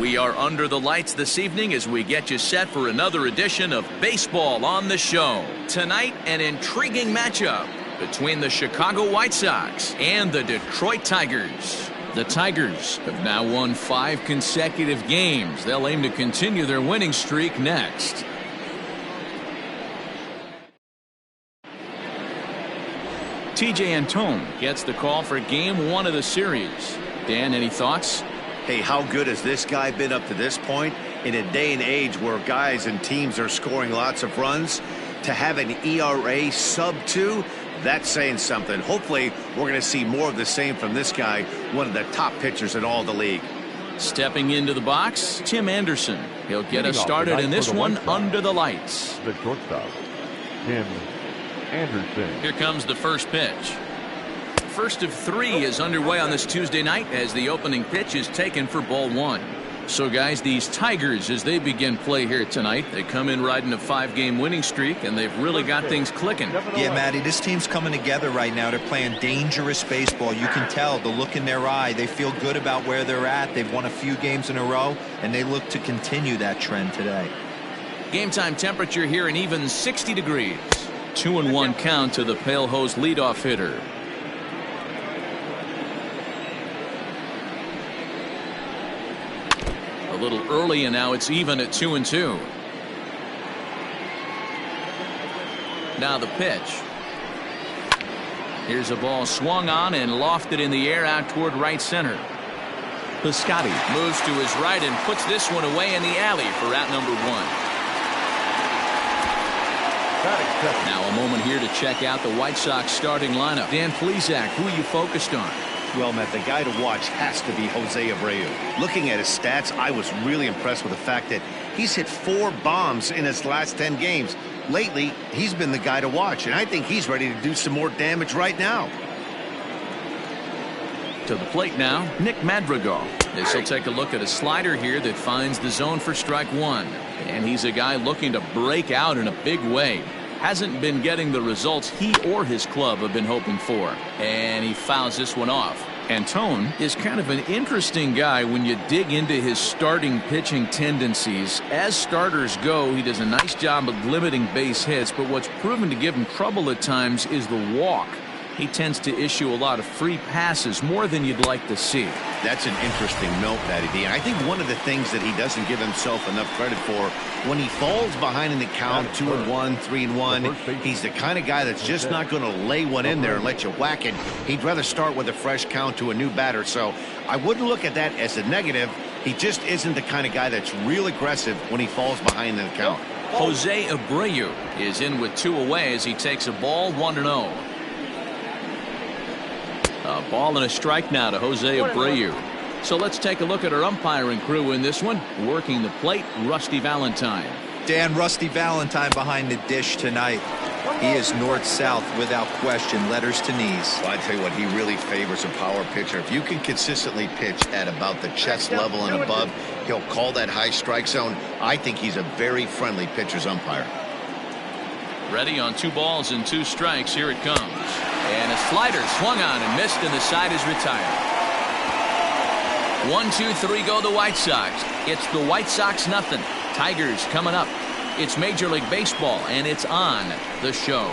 We are under the lights this evening as we get you set for another edition of Baseball on the Show. Tonight, an intriguing matchup between the Chicago White Sox and the Detroit Tigers. The Tigers have now won 5 consecutive games. They'll aim to continue their winning streak next. TJ Antone gets the call for Game 1 of the series. Dan, any thoughts? Hey, how good has this guy been up to this point? In a day and age where guys and teams are scoring lots of runs, to have an ERA sub-2, that's saying something. Hopefully, we're going to see more of the same from this guy, one of the top pitchers in all the league. Stepping into the box, Tim Anderson. He'll get us started in this one under the lights. The shortstop, Tim Anderson. Here comes the first pitch. First of 3 is underway on this Tuesday night as the opening pitch is taken for ball 1. So guys, these Tigers, as they begin play here tonight, they come in riding a 5-game winning streak, and they've really got things clicking. Yeah, Matty, this team's coming together right now. They're playing dangerous baseball. You can tell the look in their eye. They feel good about where they're at. They've won a few games in a row, and they look to continue that trend today. Game time temperature here an even 60 degrees. 2-1 count to the Pale Hose leadoff hitter. A little early, and now it's even at 2-2. Now the pitch. Here's a ball swung on and lofted in the air out toward right center. Piscotty moves to his right and puts this one away in the alley for out number 1. Now a moment here to check out the White Sox starting lineup. Dan Plesac, who are you focused on? Well, Matt, the guy to watch has to be Jose Abreu. Looking at his stats, I was really impressed with the fact that he's hit 4 bombs in his last 10 games. Lately, he's been the guy to watch, and I think he's ready to do some more damage right now. To the plate now, Nick Madrigal. This will take a look at a slider here that finds the zone for strike 1. And he's a guy looking to break out in a big way. Hasn't been getting the results he or his club have been hoping for. And he fouls this one off. Antone is kind of an interesting guy when you dig into his starting pitching tendencies. As starters go, he does a nice job of limiting base hits, but what's proven to give him trouble at times is the walk. He tends to issue a lot of free passes, more than you'd like to see. That's an interesting note, Matty D. And I think one of the things that he doesn't give himself enough credit for, when he falls behind in the count, 2-1, 3-1, he's the kind of guy that's just not going to lay one in there and let you whack it. He'd rather start with a fresh count to a new batter. So I wouldn't look at that as a negative. He just isn't the kind of guy that's real aggressive when he falls behind in the count. Jose Abreu is in with 2 away as he takes a ball 1-0. A ball and a strike now to Jose Abreu. So let's take a look at our umpiring crew in this one. Working the plate, Rusty Valentine. Dan, Rusty Valentine behind the dish tonight. He is north-south without question, letters to knees. Well, I tell you what, he really favors a power pitcher. If you can consistently pitch at about the chest level and above, he'll call that high strike zone. I think he's a very friendly pitcher's umpire. Ready on 2 balls and 2 strikes. Here it comes. And a slider swung on and missed, and the side is retired. 1, 2, 3 go the White Sox. It's the White Sox nothing. Tigers coming up. It's Major League Baseball, and it's on the show.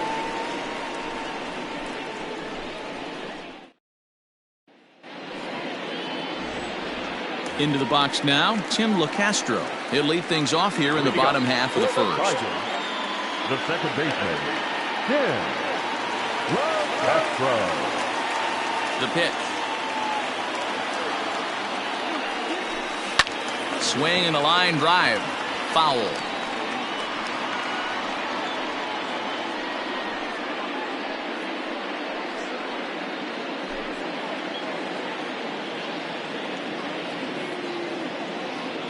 Into the box now, Tim LeCastro. He'll lead things off here in the bottom half of the first. The second baseman, Tim LeCastro. The pitch. Swing and a line drive. Foul.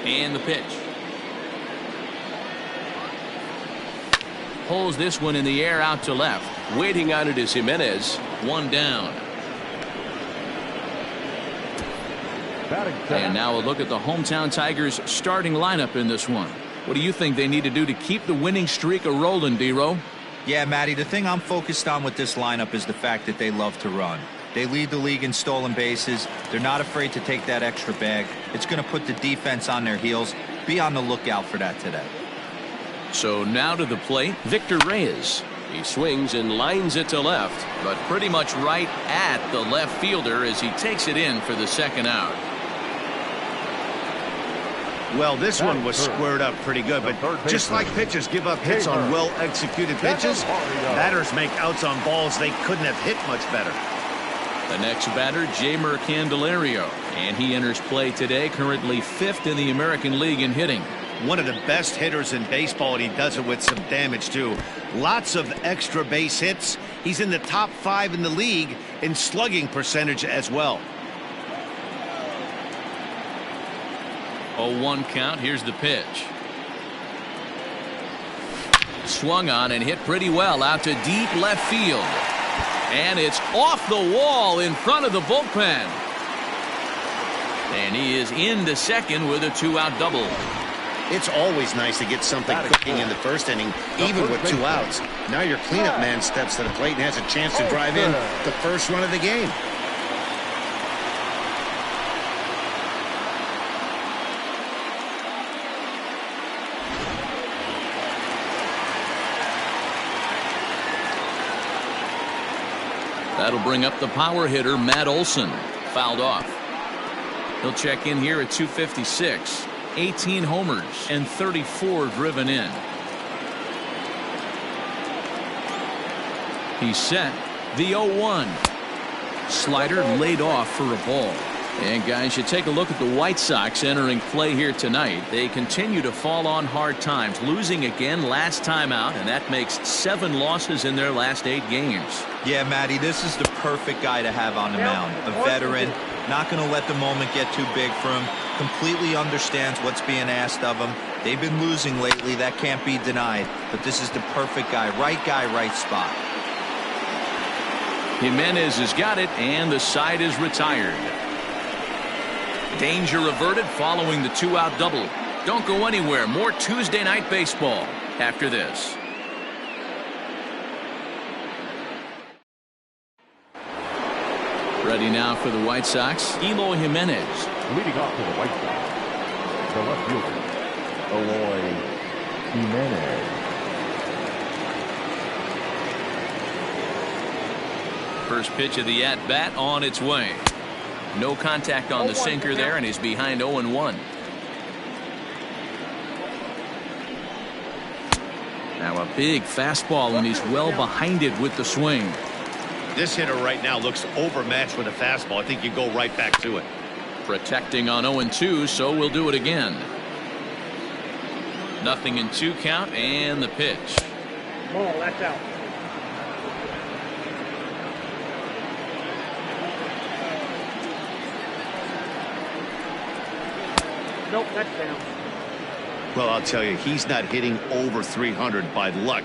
And the pitch. Pulls this one in the air out to left. Waiting on it is Jimenez. 1 down. And now a look at the hometown Tigers starting lineup in this one. What do you think they need to do to keep the winning streak a-rolling, D-Row? Yeah, Matty, the thing I'm focused on with this lineup is the fact that they love to run. They lead the league in stolen bases. They're not afraid to take that extra bag. It's going to put the defense on their heels. Be on the lookout for that today. So now to the plate, Victor Reyes. He swings and lines it to left, but pretty much right at the left fielder as he takes it in for the second out. Well, this one was squared up pretty good, but just like pitchers give up hits on well-executed pitches, batters make outs on balls they couldn't have hit much better. The next batter, Jeimer Candelario, and he enters play today, currently 5th in the American League in hitting. One of the best hitters in baseball, and he does it with some damage, too. Lots of extra base hits. He's in the top 5 in the league in slugging percentage as well. 0-1 count. Here's the pitch. Swung on and hit pretty well out to deep left field. And it's off the wall in front of the bullpen. And he is into second with a 2-out double. It's always nice to get something cooking in the first inning, even with 2 outs. Now your cleanup man steps to the plate and has a chance to drive in the first run of the game. That'll bring up the power hitter, Matt Olson. Fouled off. He'll check in here at 256. 18 homers and 34 driven in. He's set. The 0-1. Slider laid off for a ball. And guys, you take a look at the White Sox entering play here tonight. They continue to fall on hard times, losing again last time out, and that makes 7 losses in their last 8 games. Yeah, Matty, this is the perfect guy to have on the mound. A veteran, not going to let the moment get too big for him. Completely understands what's being asked of him. They've been losing lately. That can't be denied. But this is the perfect guy, right spot. Jimenez has got it, and the side is retired. Danger averted following the 2-out double. Don't go anywhere. More Tuesday night baseball after this. Ready now for the White Sox, Eloy Jimenez. Leading off to the White Sox, the left fielder, Eloy Jimenez. First pitch of the at-bat on its way. No contact on the sinker there, and he's behind 0-1. Now a big fastball, and he's well behind it with the swing. This hitter right now looks overmatched with a fastball. I think you go right back to it. Protecting on 0-2, so we'll do it again. 0-2 count, and the pitch. Ball, that's out. Nope, that's down. Well, I'll tell you, he's not hitting over 300 by luck.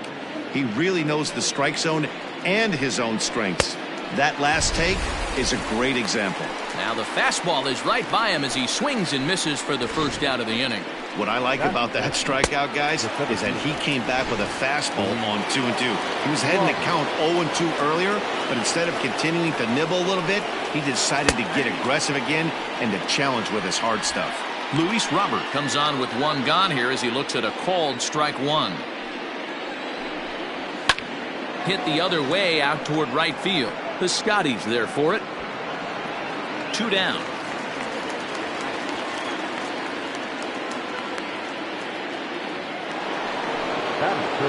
He really knows the strike zone and his own strengths. That last take is a great example. Now the fastball is right by him as he swings and misses for the first out of the inning. What I like about that strikeout, guys, is that he came back with a fastball on 2-2. He was heading to count 0-2 earlier, but instead of continuing to nibble a little bit, he decided to get aggressive again and to challenge with his hard stuff. Luis Robert comes on with 1 gone here as he looks at a called strike 1. Hit the other way out toward right field. The Scotties there for it. 2 down.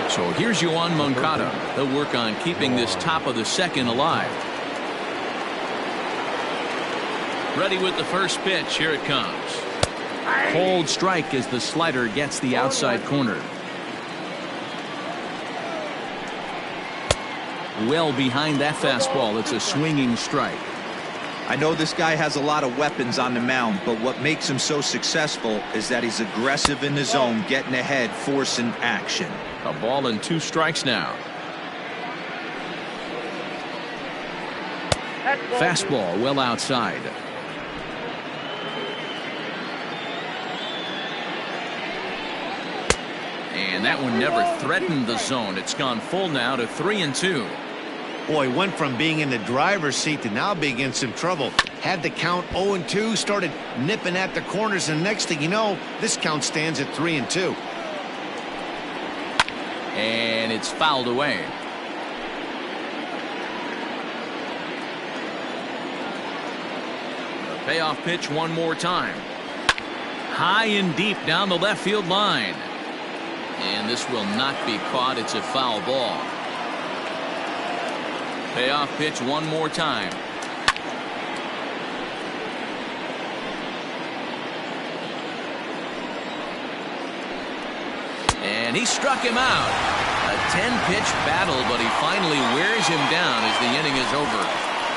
So here's Yoan Moncada. He'll work on keeping this top of the second alive. Ready with the first pitch. Here it comes. Cold strike as the slider gets the outside corner. Well behind that fastball. It's a swinging strike. I know this guy has a lot of weapons on the mound, but what makes him so successful is that he's aggressive in the zone, getting ahead, forcing action. A ball and 2 strikes now. Fastball well outside. And that one never threatened the zone. It's gone full now to 3-2. Boy, went from being in the driver's seat to now being in some trouble. Had the count 0-2, started nipping at the corners, and next thing you know, this count stands at 3-2. And it's fouled away. The payoff pitch one more time. High and deep down the left field line. And this will not be caught. It's a foul ball. Payoff pitch one more time. And he struck him out. A 10-pitch battle, but he finally wears him down as the inning is over.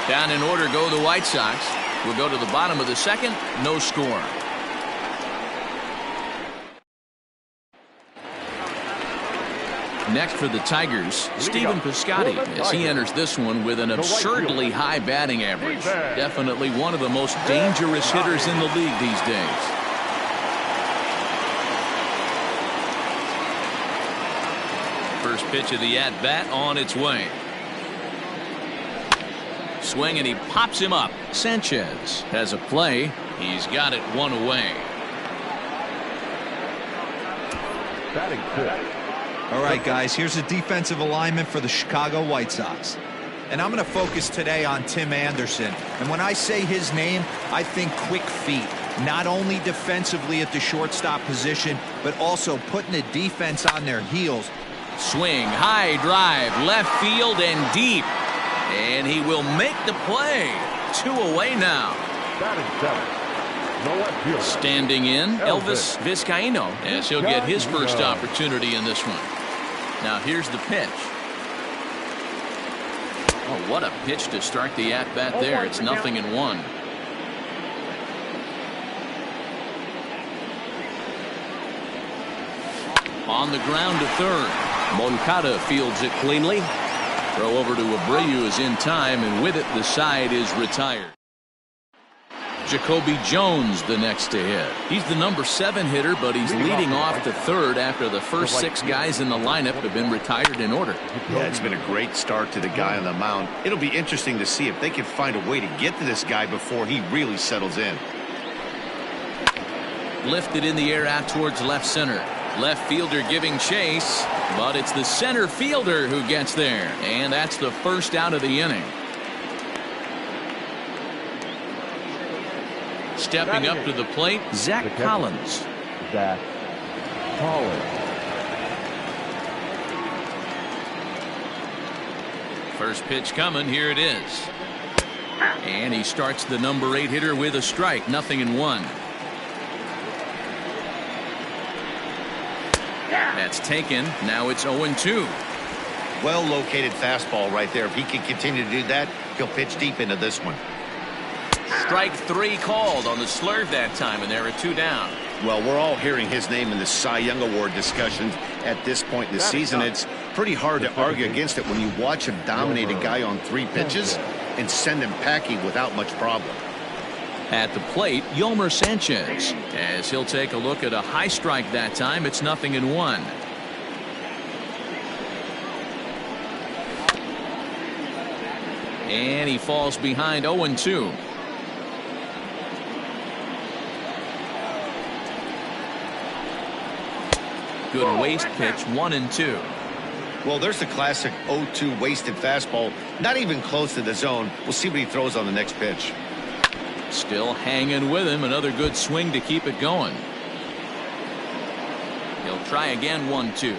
Down in order go the White Sox. We'll go to the bottom of the second. No score. Next for the Tigers, Stephen Piscotty, as he enters this one with an absurdly high batting average. Definitely one of the most dangerous hitters in the league these days. First pitch of the at-bat on its way. Swing, and he pops him up. Sanchez has a play. He's got it one away. Batting fifth. All right, guys, here's a defensive alignment for the Chicago White Sox. And I'm going to focus today on Tim Anderson. And when I say his name, I think quick feet. Not only defensively at the shortstop position, but also putting the defense on their heels. Swing, high drive, left field and deep. And he will make the play. 2 away now. Batting seventh. Standing in, Elvis Vizcaíno, as he'll get his first opportunity in this one. Now here's the pitch. Oh, what a pitch to start the at-bat there. It's 0-1. On the ground to third. Moncada fields it cleanly. Throw over to Abreu is in time, and with it the side is retired. Jacoby Jones the next to hit. He's the number 7 hitter, but he's leading off the third after the first 6 guys in the lineup have been retired in order. Yeah, it's been a great start to the guy on the mound. It'll be interesting to see if they can find a way to get to this guy before he really settles in. Lifted in the air out towards left center. Left fielder giving chase, but it's the center fielder who gets there, and that's the first out of the inning. Stepping up to the plate, Zach Collins. Zach Collins. First pitch coming. Here it is. And he starts the number 8 hitter with a strike. 0-1. That's taken. Now it's 0-2. Well located fastball right there. If he can continue to do that, he'll pitch deep into this one. Strike 3 called on the slurve that time, and there are 2 down. Well, we're all hearing his name in the Cy Young Award discussions at this point in the season. It's pretty hard to argue against it when you watch him dominate a guy on 3 pitches and send him packing without much problem. At the plate, Yolmer Sanchez, as he'll take a look at a high strike that time. It's 0-1. And he falls behind 0-2. Good waist pitch, 1-2. Well, there's the classic 0-2 wasted fastball. Not even close to the zone. We'll see what he throws on the next pitch. Still hanging with him. Another good swing to keep it going. He'll try again. 1-2.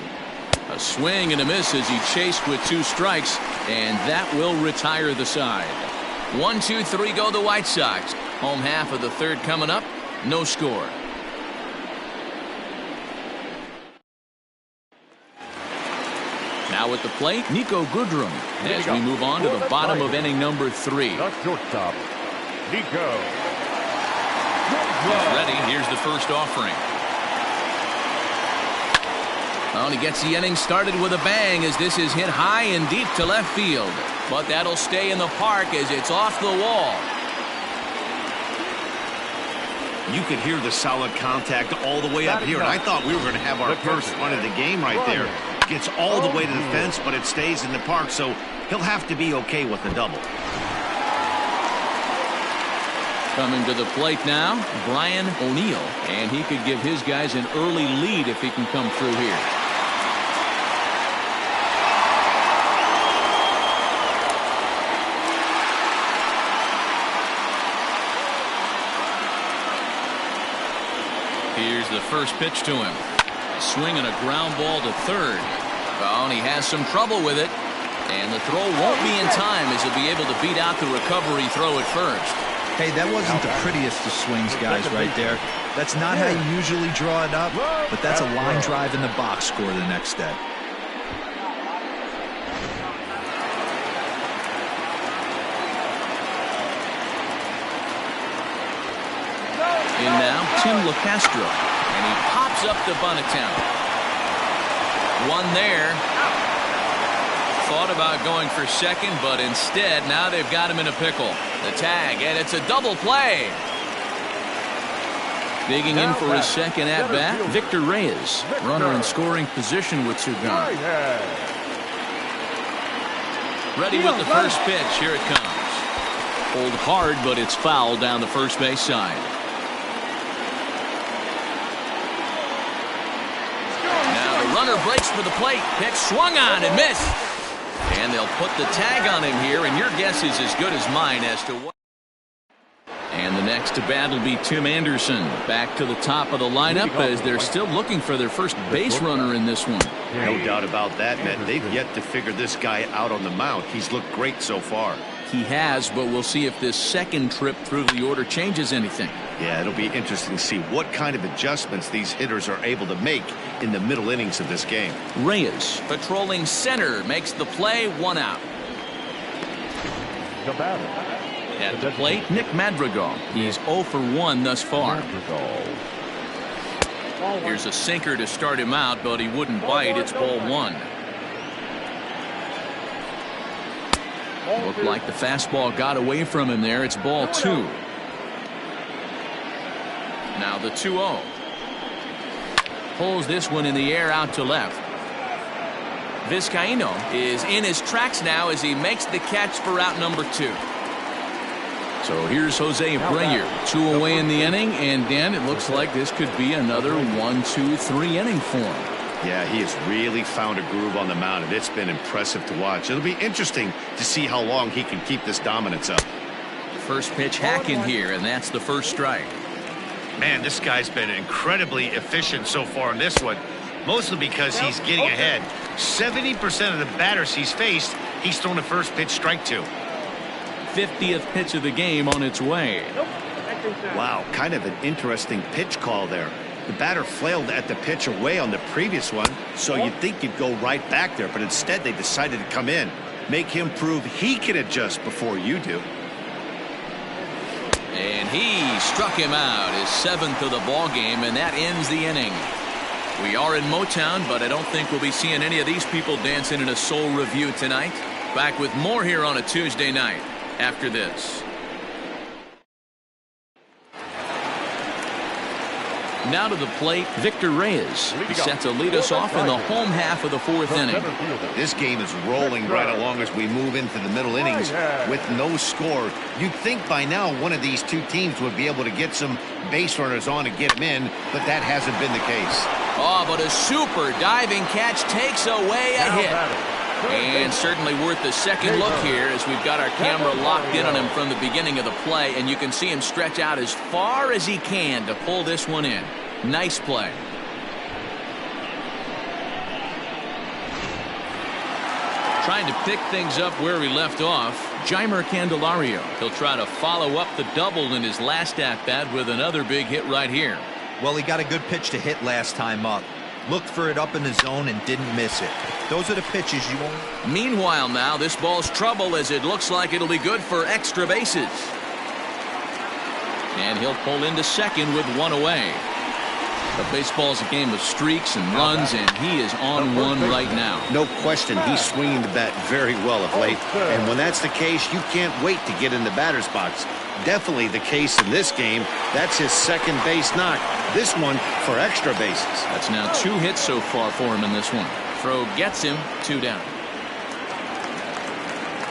A swing and a miss as he chased with 2 strikes, and that will retire the side. 1-2-3 go the White Sox. Home half of the third coming up. No score. Now at the plate, Nico Goodrum, as we move on to the bottom of inning number 3. The shortstop, Nico. He's ready. Here's the first offering. Well, he gets the inning started with a bang as this is hit high and deep to left field. But that'll stay in the park as it's off the wall. You could hear the solid contact all the way up here, and I thought we were going to have our first run of the game right there. Gets all the way to the fence, but it stays in the park, so he'll have to be okay with the double. Coming to the plate now, Brian O'Neill, and he could give his guys an early lead if he can come through here. Here's the first pitch to him. Swinging a ground ball to third. Oh, and he has some trouble with it. And the throw won't be in time as he'll be able to beat out the recovery throw at first. Hey, that wasn't the prettiest of swings, guys, right there. That's not how you usually draw it up, but that's a line drive in the box score the next day. In now, Tim LeCastro, and he pops up the bunt attempt. One there. Thought about going for second, but instead, now they've got him in a pickle. The tag, and it's a double play. Digging in for his second at-bat, Victor Reyes. Runner in scoring position with two gone. Ready with the first pitch. Here it comes. Pulled hard, but it's foul down the first base side. Now the runner breaks for the plate. Pitch swung on and missed. And they'll put the tag on him here, and your guess is as good as mine as to what. And the next to bat will be Tim Anderson. Back to the top of the lineup as they're still looking for their first base runner in this one. No doubt about that, man. They've yet to figure this guy out on the mound. He's looked great so far. He has, but we'll see if this second trip through the order changes anything. Yeah, it'll be interesting to see what kind of adjustments these hitters are able to make in the middle innings of this game. Reyes, patrolling center, makes the play, one out. The batter. At the plate, Nick Madrigal. He's 0 for 1 thus far. Here's a sinker to start him out, but he wouldn't bite. It's ball one. Looked like the fastball got away from him there. It's ball two. Now the 2-0. Pulls this one in the air out to left. Vizcaíno is in his tracks now as he makes the catch for out number 2. So here's Jose Abreu, 2 away in the inning, and Dan, it looks like this could be another 1-2-3 inning for him. Yeah, he has really found a groove on the mound, and it's been impressive to watch. It'll be interesting to see how long he can keep this dominance up. First pitch hacking here, and that's the first strike. Man, this guy's been incredibly efficient so far in this one, mostly because he's getting ahead. 70% of the batters he's faced, he's thrown a first pitch strike to. 50th pitch of the game on its way. Wow, kind of an interesting pitch call there. The batter flailed at the pitch away on the previous one, so you'd think you'd go right back there, but instead they decided to come in, make him prove he can adjust before you do. And he struck him out, his 7th of the ball game, and that ends the inning. We are in Motown, but I don't think we'll be seeing any of these people dancing in a soul review tonight. Back with more here on a Tuesday night after this. Now to the plate, Victor Reyes. He set to lead us off in the home half of the 4th inning. This game is rolling right along as we move into the middle innings with no score. You'd think by now one of these two teams would be able to get some base runners on and get them in, but that hasn't been the case. Oh, but a super diving catch takes away a hit. And certainly worth a second look here as we've got our camera locked in on him from the beginning of the play, and you can see him stretch out as far as he can to pull this one in. Nice play. Trying to pick things up where he left off, Jeimer Candelario. He'll try to follow up the double in his last at-bat with another big hit right here. Well, he got a good pitch to hit last time up. Looked for it up in the zone and didn't miss it. Those are the pitches you want. Meanwhile now, this ball's trouble as it looks like it'll be good for extra bases. And he'll pull into second with one away. But baseball's a game of streaks and runs, and he is on one right now. No question, he's swinging the bat very well of late. And when that's the case, you can't wait to get in the batter's box. Definitely the case in this game. That's his second base knock. This one for extra bases. That's now 2 hits so far for him in this one. Throw gets him, 2 down.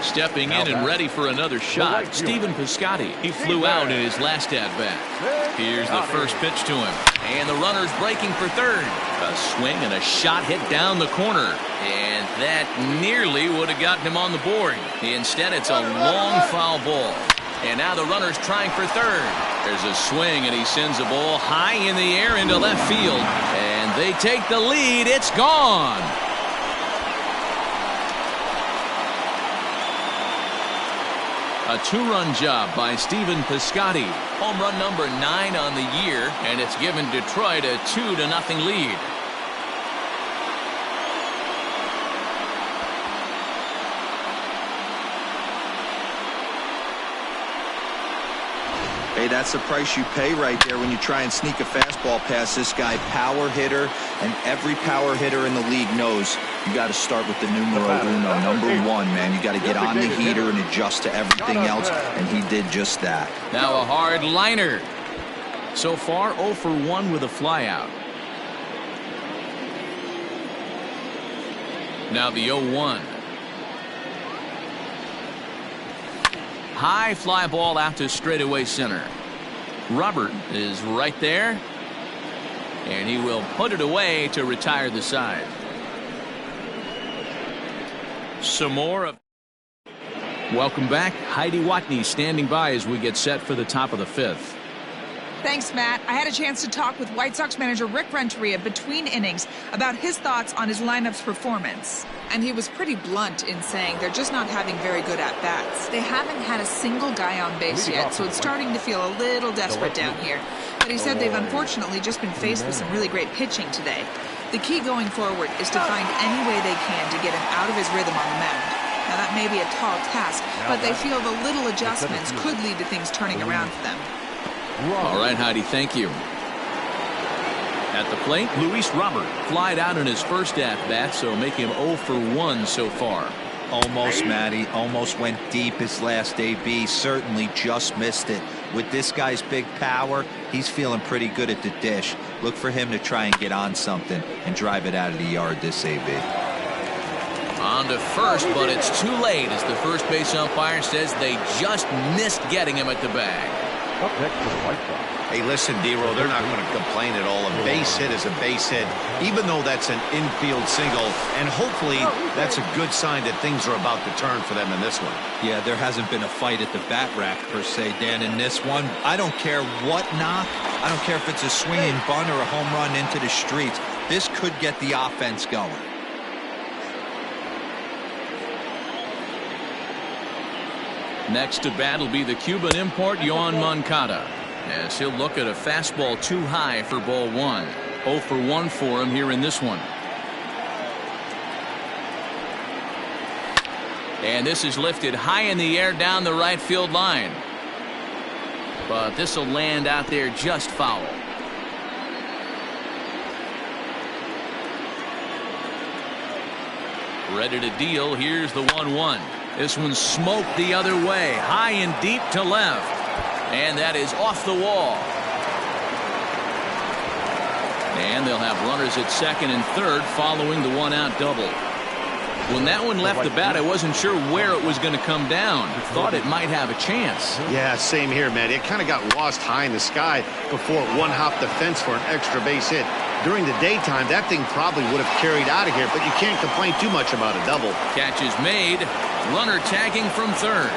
Stepping in and ready for another shot, Stephen Piscotty. He flew out in his last at-bat. Here's the first pitch to him. And the runner's breaking for third. A swing and a shot hit down the corner. And that nearly would have gotten him on the board. Instead, it's a long foul ball. And now the runner's trying for third. There's a swing, and he sends a ball high in the air into left field. And they take the lead. It's gone. A two-run job by Stephen Piscotty. Home run number 9 on the year, and it's given Detroit a 2-0 lead. Hey, that's the price you pay right there when you try and sneak a fastball past this guy. Power hitter, and every power hitter in the league knows you got to start with the numero uno, number 1, man. You got to get on the heater and adjust to everything else, and he did just that. Now a hard liner. So far, 0 for 1 with a flyout. Now the 0-1. High fly ball out to straightaway center. Robert is right there, and he will put it away to retire the side. Some more of. Welcome back. Heidi Watney standing by as we get set for the top of the 5th. Thanks, Matt. I had a chance to talk with White Sox manager Rick Renteria between innings about his thoughts on his lineup's performance. And he was pretty blunt in saying they're just not having very good at-bats. They haven't had a single guy on base yet, so it's starting to feel a little desperate down here. But he said they've unfortunately just been faced with some really great pitching today. The key going forward is to find any way they can to get him out of his rhythm on the mound. Now, that may be a tall task, but they feel the little adjustments could lead to things turning around for them. All right, Heidi, thank you. At the plate, Luis Robert flied out in his first at-bat, so make him 0 for 1 so far. Almost, Matty. Almost went deep his last AB. Certainly just missed it. With this guy's big power, he's feeling pretty good at the dish. Look for him to try and get on something and drive it out of the yard this AB. On to first, but it's too late as the first base umpire says they just missed getting him at the bag. Up next to the White Sox. Hey, listen, D-Roll, they're not going to complain at all. A base hit is a base hit, even though that's an infield single. And hopefully that's a good sign that things are about to turn for them in this one. Yeah, there hasn't been a fight at the bat rack, per se, Dan, in this one. I don't care what knock. I don't care if it's a swinging bunt or a home run into the streets. This could get the offense going. Next to bat will be the Cuban import, Yoan Moncada, as he'll look at a fastball too high for ball 1. 0 for 1 for him here in this one. And this is lifted high in the air down the right field line. But this will land out there just foul. Ready to deal. Here's the 1-1. This one's smoked the other way, high and deep to left. And that is off the wall. And they'll have runners at second and third following the one-out double. When that one left the bat, I wasn't sure where it was going to come down. Thought it might have a chance. Yeah, same here, man. It kind of got lost high in the sky before it one-hopped the fence for an extra base hit. During the daytime, that thing probably would have carried out of here, but you can't complain too much about a double. Catch is made. Runner tagging from third.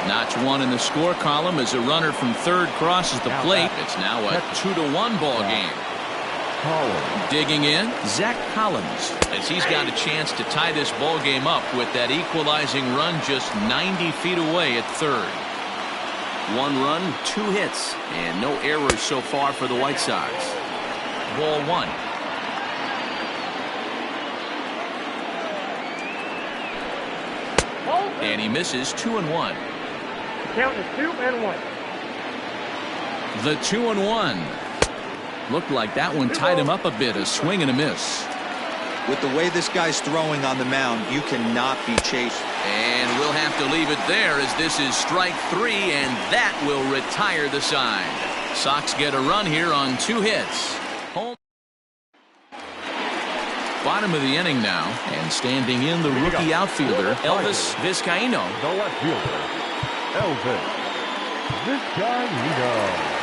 Notch 1 in the score column as a runner from third crosses the plate. It's now a 2-1 ball game. Digging in, Zach Collins, as he's got a chance to tie this ball game up with that equalizing run just 90 feet away at third. 1 run, 2 hits, and no errors so far for the White Sox. Ball 1. And he misses 2-1. Count is 2-1. The 2-1. Looked like that one tied him up a bit. A swing and a miss. With the way this guy's throwing on the mound, you cannot be chased. And we'll have to leave it there as this is strike 3, and that will retire the side. Sox get a run here on 2 hits. Home. bottom of the inning now, and standing in the rookie outfielder, Elvis Vizcaíno. The left fielder, Elvis Vizcaíno.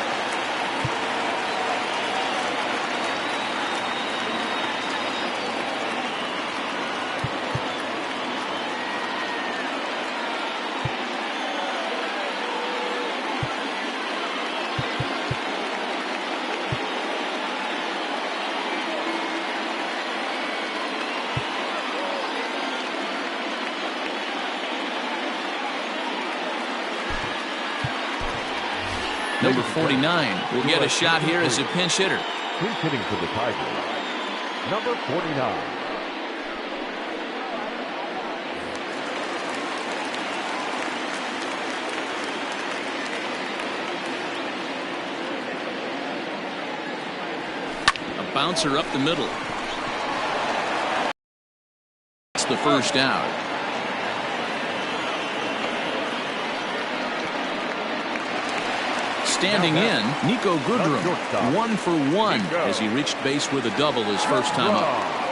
Number 49 will get a shot here as a pinch hitter. Pinch hitting for the Tigers, number 49. A bouncer up the middle. That's the first out. Standing in, Nico Goodrum, 1 for 1 as he reached base with a double his first time up.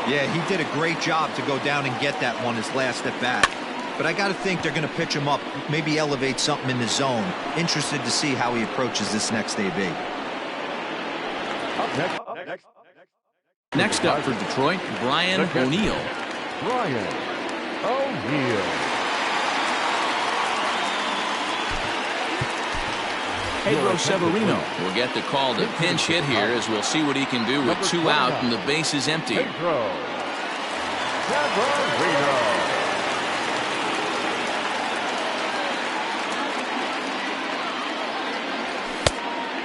Yeah, he did a great job to go down and get that one his last at bat. But I got to think they're going to pitch him up, maybe elevate something in the zone. Interested to see how he approaches this next AB. Next up for Detroit, Brian O'Neill. Brian O'Neill. Pedro Severino will get the call to pinch hit here, as we'll see what he can do with 2 out and the base is empty. Pedro Severino.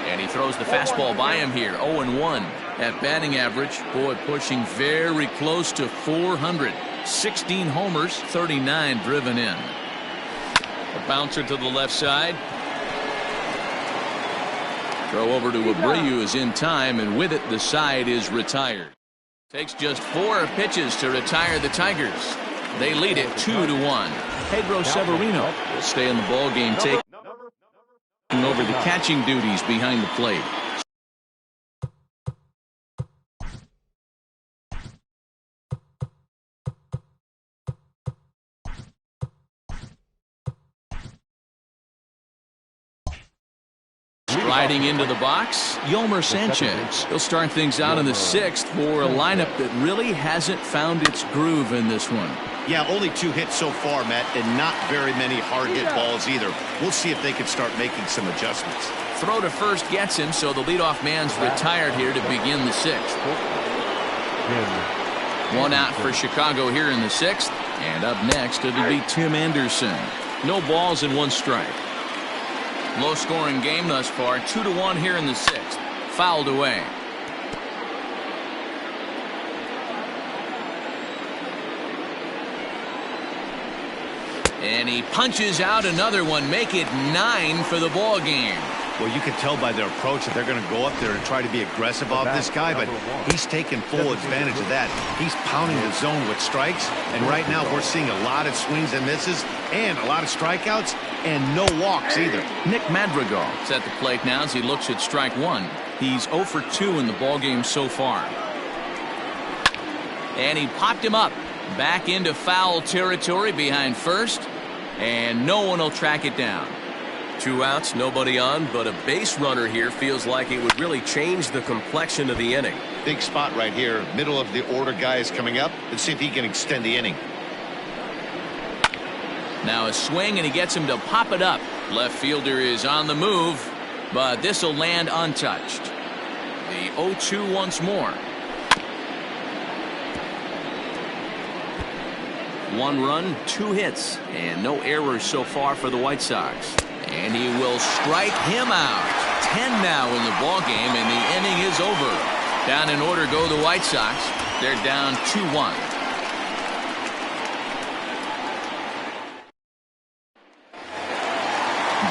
And he throws the fastball by him here, 0-1 at batting average. Boy, pushing very close to 400. 16 homers, 39 driven in. A bouncer to the left side. Throw over to Abreu is in time, and with it, the side is retired. Takes just 4 pitches to retire the Tigers. They lead it 2-1. Pedro Severino will stay in the ball game, taking over the catching duties behind the plate. Riding into the box, Yolmer Sanchez. He'll start things out in the 6th for a lineup that really hasn't found its groove in this one. Yeah, only 2 hits so far, Matt, and not very many hard hit balls either. We'll see if they can start making some adjustments. Throw to first gets him, so the leadoff man's retired here to begin the 6th. 1 out for Chicago here in the 6th, and up next it'll be Tim Anderson. No balls and 1 strike. Low-scoring game thus far, 2-1 here in the 6th. Fouled away. And he punches out another one, make it 9 for the ball game. Well, you can tell by their approach that they're going to go up there and try to be aggressive off this guy, but he's taking full advantage of that. He's pounding the zone with strikes, and right now we're seeing a lot of swings and misses and a lot of strikeouts and no walks either. Nick Madrigal is at the plate now as he looks at strike 1. He's 0 for 2 in the ballgame so far. And he popped him up back into foul territory behind first, and no one will track it down. 2 outs, nobody on, but a base runner here feels like it would really change the complexion of the inning. Big spot right here. Middle of the order guy is coming up. Let's see if he can extend the inning. Now a swing, and he gets him to pop it up. Left fielder is on the move, but this will land untouched. The 0-2 once more. 1 run, 2 hits, and no errors so far for the White Sox. And he will strike him out. 10 now in the ball game, and the inning is over. Down in order go the White Sox. They're down 2-1.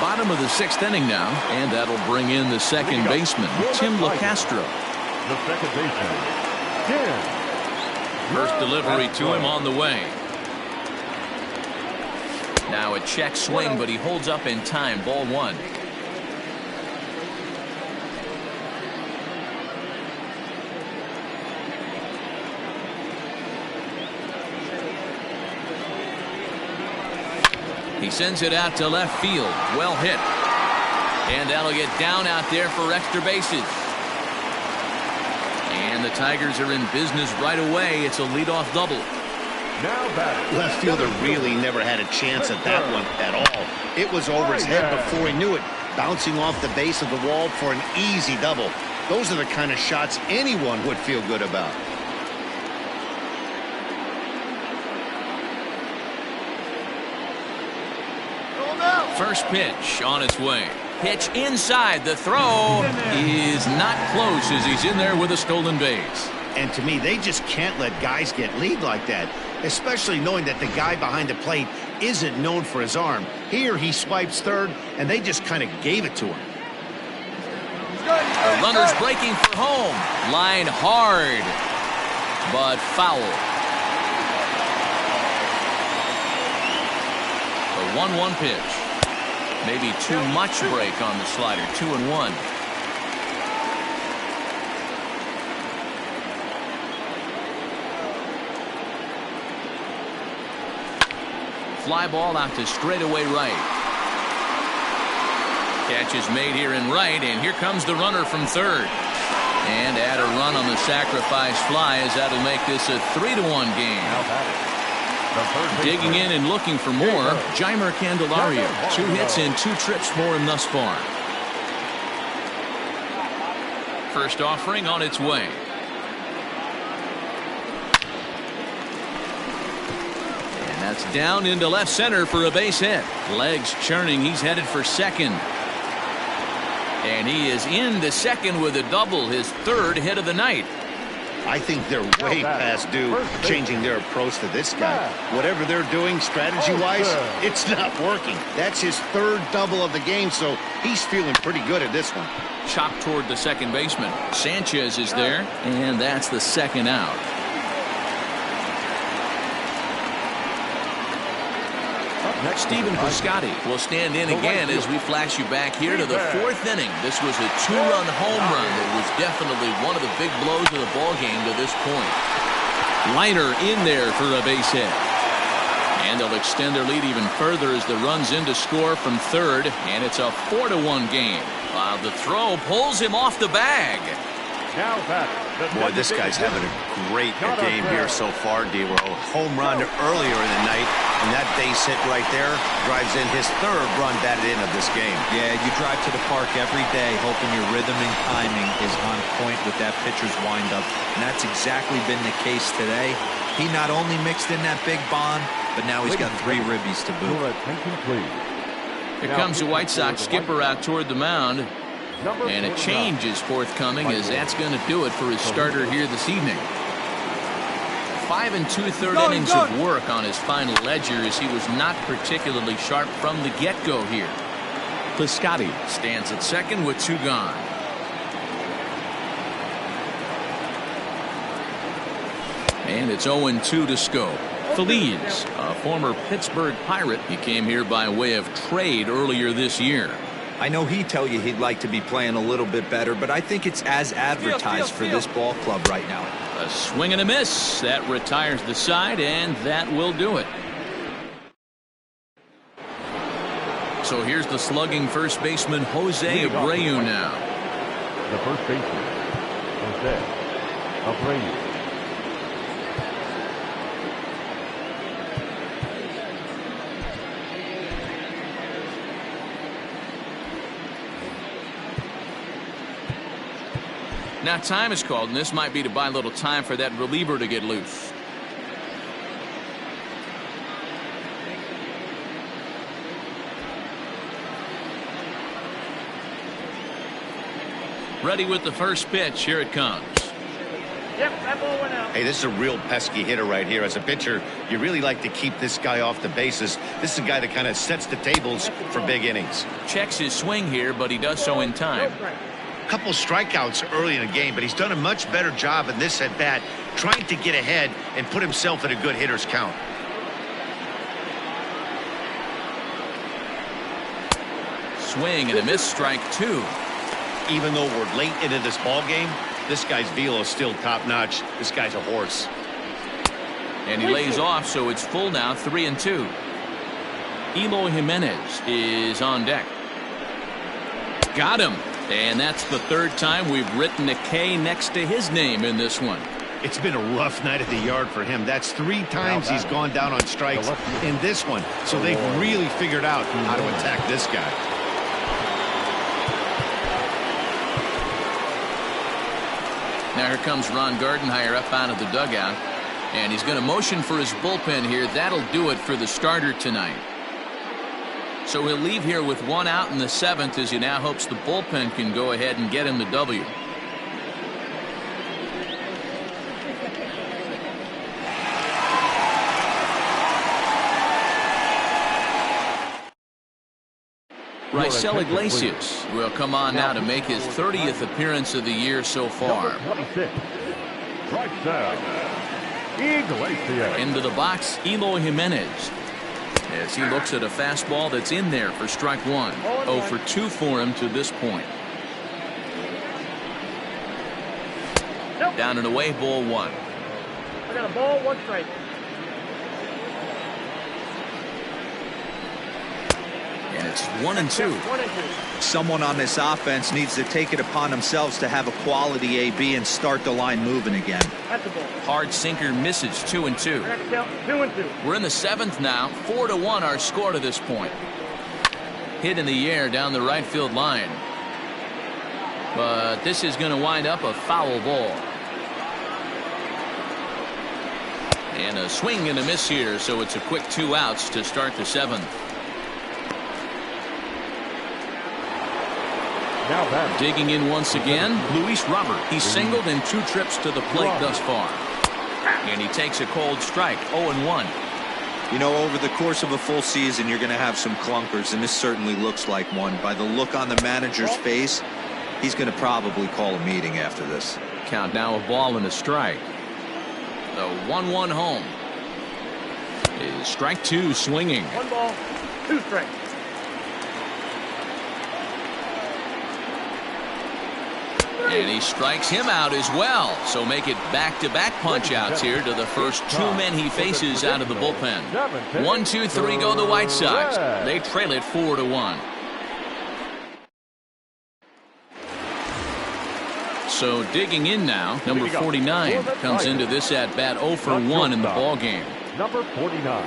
Bottom of the 6th inning now, and that'll bring in the second baseman, Tim LaCastro. The second baseman, Tim. First delivery to him on the way. Now a check swing, but he holds up in time. Ball 1. He sends it out to left field. Well hit. And that'll get down out there for extra bases. And the Tigers are in business right away. It's a leadoff double. Now batting. Left fielder really never had a chance at that one at all. It was over his head before he knew it, bouncing off the base of the wall for an easy double. Those are the kind of shots anyone would feel good about. First pitch on its way. Pitch inside. The throw is not close as he's in there with a stolen base. And to me, they just can't let guys get lead like that, especially knowing that the guy behind the plate isn't known for his arm. Here he swipes third, and they just kind of gave it to him. The runner's breaking for home. Line hard, but foul. The 1-1 pitch. Maybe too much break on the slider. 2-1. Fly ball out to straightaway right. Catch is made here in right, and here comes the runner from third. And add a run on the sacrifice fly, as that'll make this a 3-1 game. Digging in and looking for more, Jeimer Candelario. 2 hits and 2 trips for him thus far. First offering on its way. And that's down into left center for a base hit. Legs churning. He's headed for second. And he is into second with a double, his 3rd hit of the night. I think they're way past due changing their approach to this guy. Whatever they're doing strategy-wise, it's not working. That's his 3rd double of the game, so he's feeling pretty good at this one. Chopped toward the second baseman. Sanchez is there, and that's the 2nd out. Stephen Piscotty will stand in again as we flash you back here to the 4th inning. This was a 2-run home run that was definitely one of the big blows of the ball game to this point. Liner in there for a base hit. And they'll extend their lead even further as the run's in to score from third, and it's a 4-1 game. The throw pulls him off the bag. Boy, this guy's having a great game here so far, D-Row. Home run earlier in the night, and that base hit right there drives in his 3rd run batted in of this game. Yeah, you drive to the park every day hoping your rhythm and timing is on point with that pitcher's windup, and that's exactly been the case today. He not only mixed in that big bomb, but now he's got 3 ribbies to boot. Here comes the White Sox skipper out toward the mound. And a change is forthcoming, as that's going to do it for his starter here this evening. 5 2/3 innings of work on his final ledger, as he was not particularly sharp from the get-go here. Piscotty stands at second with 2 gone. And it's 0-2 to Scope. Feliz, a former Pittsburgh Pirate, he came here by way of trade earlier this year. I know he'd tell you he'd like to be playing a little bit better, but I think it's as advertised for this ball club right now. A swing and a miss. That retires the side, and that will do it. So here's the slugging first baseman, Jose Abreu now. The first baseman, Jose Abreu. Now time is called, and this might be to buy a little time for that reliever to get loose. Ready with the first pitch. Here it comes. Yep, that ball went out. Hey, this is a real pesky hitter right here. As a pitcher, you really like to keep this guy off the bases. This is a guy that kind of sets the tables for big innings. Checks his swing here, but he does so in time. Couple strikeouts early in the game, but he's done a much better job in this at bat, trying to get ahead and put himself in a good hitter's count. Swing and a miss, strike 2. Even though we're late into this ball game, this guy's velo is still top notch. This guy's a horse. And he lays off, so it's full now, 3-2. Eloy Jimenez is on deck. Got him. And that's the third time we've written a K next to his name in this one. It's been a rough night at the yard for him. That's 3 times he's gone down on strikes in this one. So they've really figured out how to attack this guy. Now here comes Ron Gardenhire up out of the dugout. And he's going to motion for his bullpen here. That'll do it for the starter tonight. So he'll leave here with 1 out in the 7th as he now hopes the bullpen can go ahead and get him the W. Raisel Iglesias will come on now to make his 30th appearance of the year so far. Into the box, Eloy Jimenez. As he looks at a fastball that's in there for strike 1. 0 for 2 for him to this point. Down and away, ball 1. I got a ball, 1 strike. And it's 1 and 2. Someone on this offense needs to take it upon themselves to have a quality AB and start the line moving again. That's the ball. Hard sinker misses. 2 and 2. 2 and 2. We're in the 7th now. 4-1 our score to this point. Hit in the air down the right field line. But this is going to wind up a foul ball. And a swing and a miss here, so it's a quick 2 outs to start the 7th. Digging in once again, Luis Robert. He's singled in 2 trips to the plate thus far. And he takes a cold strike, 0-1. You know, over the course of a full season, you're going to have some clunkers, and this certainly looks like one. By the look on the manager's face, he's going to probably call a meeting after this. Count now a ball and a strike. The 1-1 home. Is strike 2 swinging. 1 ball, 2 strikes. And he strikes him out as well. So make it back-to-back punch-outs here to the first 2 men he faces out of the bullpen. 1, 2, 3 go the White Sox. They trail it 4-1. So digging in now, number 49 comes into this at-bat 0 for 1 in the ballgame. Number 49.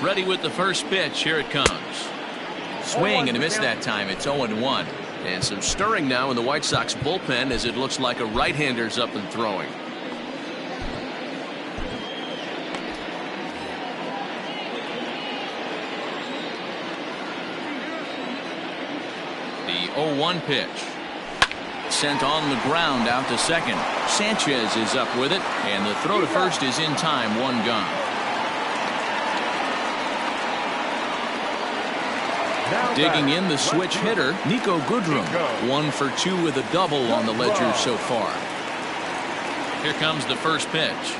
Ready with the first pitch. Here it comes. Swing and a miss that time. It's 0-1. And some stirring now in the White Sox bullpen as it looks like a right-hander's up and throwing. The 0-1 pitch. Sent on the ground out to second. Sanchez is up with it, and the throw to first is in time. 1 gone. Digging in the switch hitter, Nico Goodrum. 1 for 2 with a double on the ledger so far. Here comes the first pitch.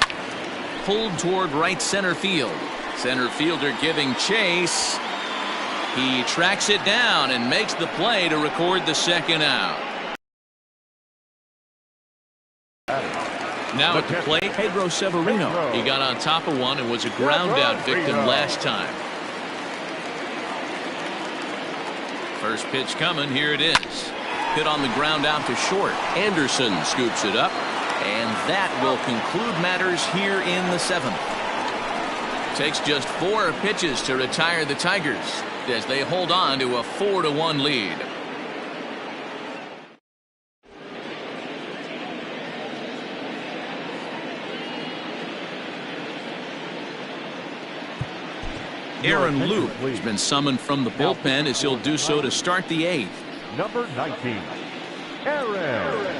Pulled toward right center field. Center fielder giving chase. He tracks it down and makes the play to record the 2nd out. Now at the plate, Pedro Severino. He got on top of one and was a ground out victim last time. First pitch coming. Here it is. Hit on the ground out to short. Anderson scoops it up. And that will conclude matters here in the 7th. Takes just 4 pitches to retire the Tigers as they hold on to a 4-1 lead. Aaron Luke has been summoned from the bullpen as he'll do so to start the 8th. Number 19, Aaron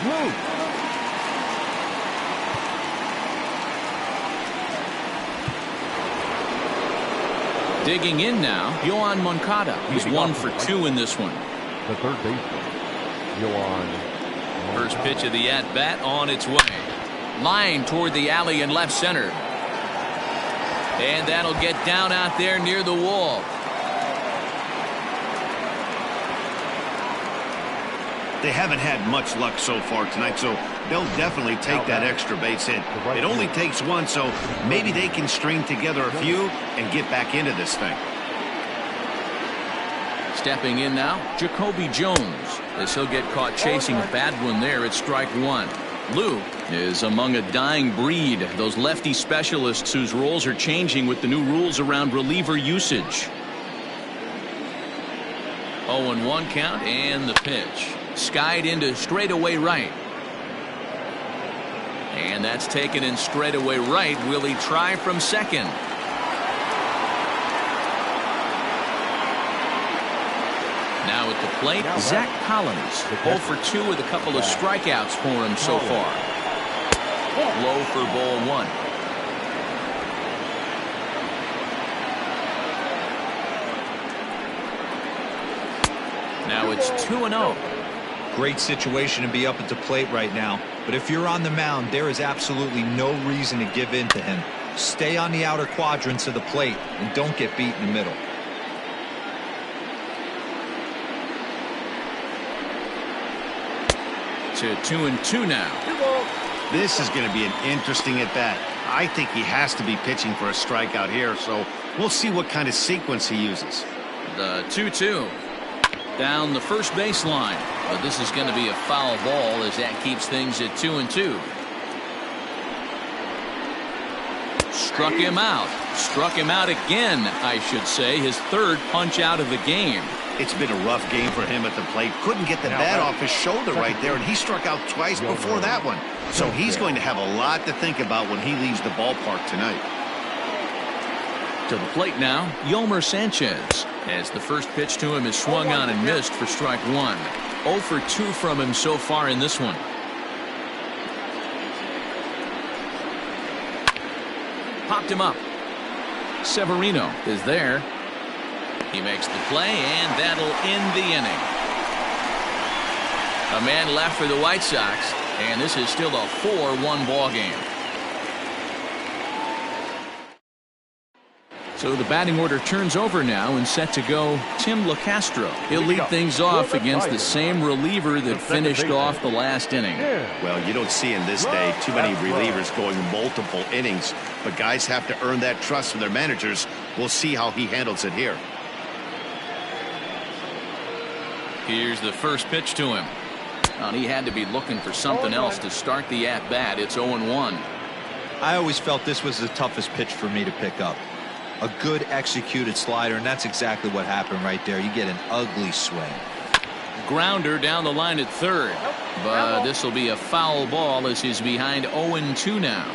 Luke. Digging in now, Yohan Moncada. He's 1 for 2 in this one. The third baseman, Yohan. First pitch of the at-bat on its way. Line toward the alley in left center. And that'll get down out there near the wall. They haven't had much luck so far tonight, so they'll definitely take that extra base hit. It only takes one, so maybe they can string together a few and get back into this thing. Stepping in now, Jacoby Jones, as he'll get caught chasing a bad one there at strike one. Lou is among a dying breed, those lefty specialists whose roles are changing with the new rules around reliever usage. 0-1 count and the pitch. Skied into straightaway right. And that's taken in straightaway right. Will he try from second? Now at the plate, Zach Collins. 0 for 2 with a couple of strikeouts for him so far. Low for ball one. Now it's 2-0. Great situation to be up at the plate right now. But if you're on the mound, there is absolutely no reason to give in to him. Stay on the outer quadrants of the plate and don't get beat in the middle. To 2-2 now. This is going to be an interesting at-bat. I think he has to be pitching for a strikeout here, so we'll see what kind of sequence he uses. The 2-2. Down the first baseline. But this is going to be a foul ball as that keeps things at 2-2. Struck him out. Struck him out again, I should say. His third punch out of the game. It's been a rough game for him at the plate. Couldn't get the bat off his shoulder right there, and he struck out twice before that one. So he's going to have a lot to think about when he leaves the ballpark tonight. To the plate now, Yolmer Sanchez, as the first pitch to him is swung on and missed for strike one. 0 for 2 from him so far in this one. Popped him up. Severino is there. He makes the play, and that'll end the inning. A man left for the White Sox, and this is still a 4-1 ball game. So the batting order turns over now and set to go Tim LaCastro. He'll lead things off against the same reliever that finished off the last inning. Well, you don't see in this day too many relievers going multiple innings, but guys have to earn that trust from their managers. We'll see how he handles it here. Here's the first pitch to him. Well, he had to be looking for something else to start the at-bat. It's 0-1. I always felt this was the toughest pitch for me to pick up. A good executed slider, and that's exactly what happened right there. You get an ugly swing. Grounder down the line at third, but this will be a foul ball as he's behind 0-2 now.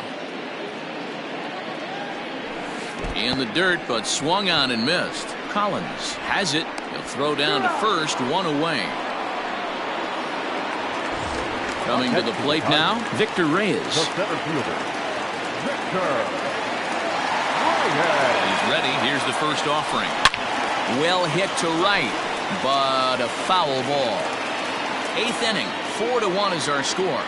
In the dirt, but swung on and missed. Collins has it. He'll throw down to first, one away. Coming to the plate now, Victor Reyes. The center fielder, Victor. He's ready. Here's the first offering. Well hit to right, but a foul ball. 8th inning, 4-1 is our score.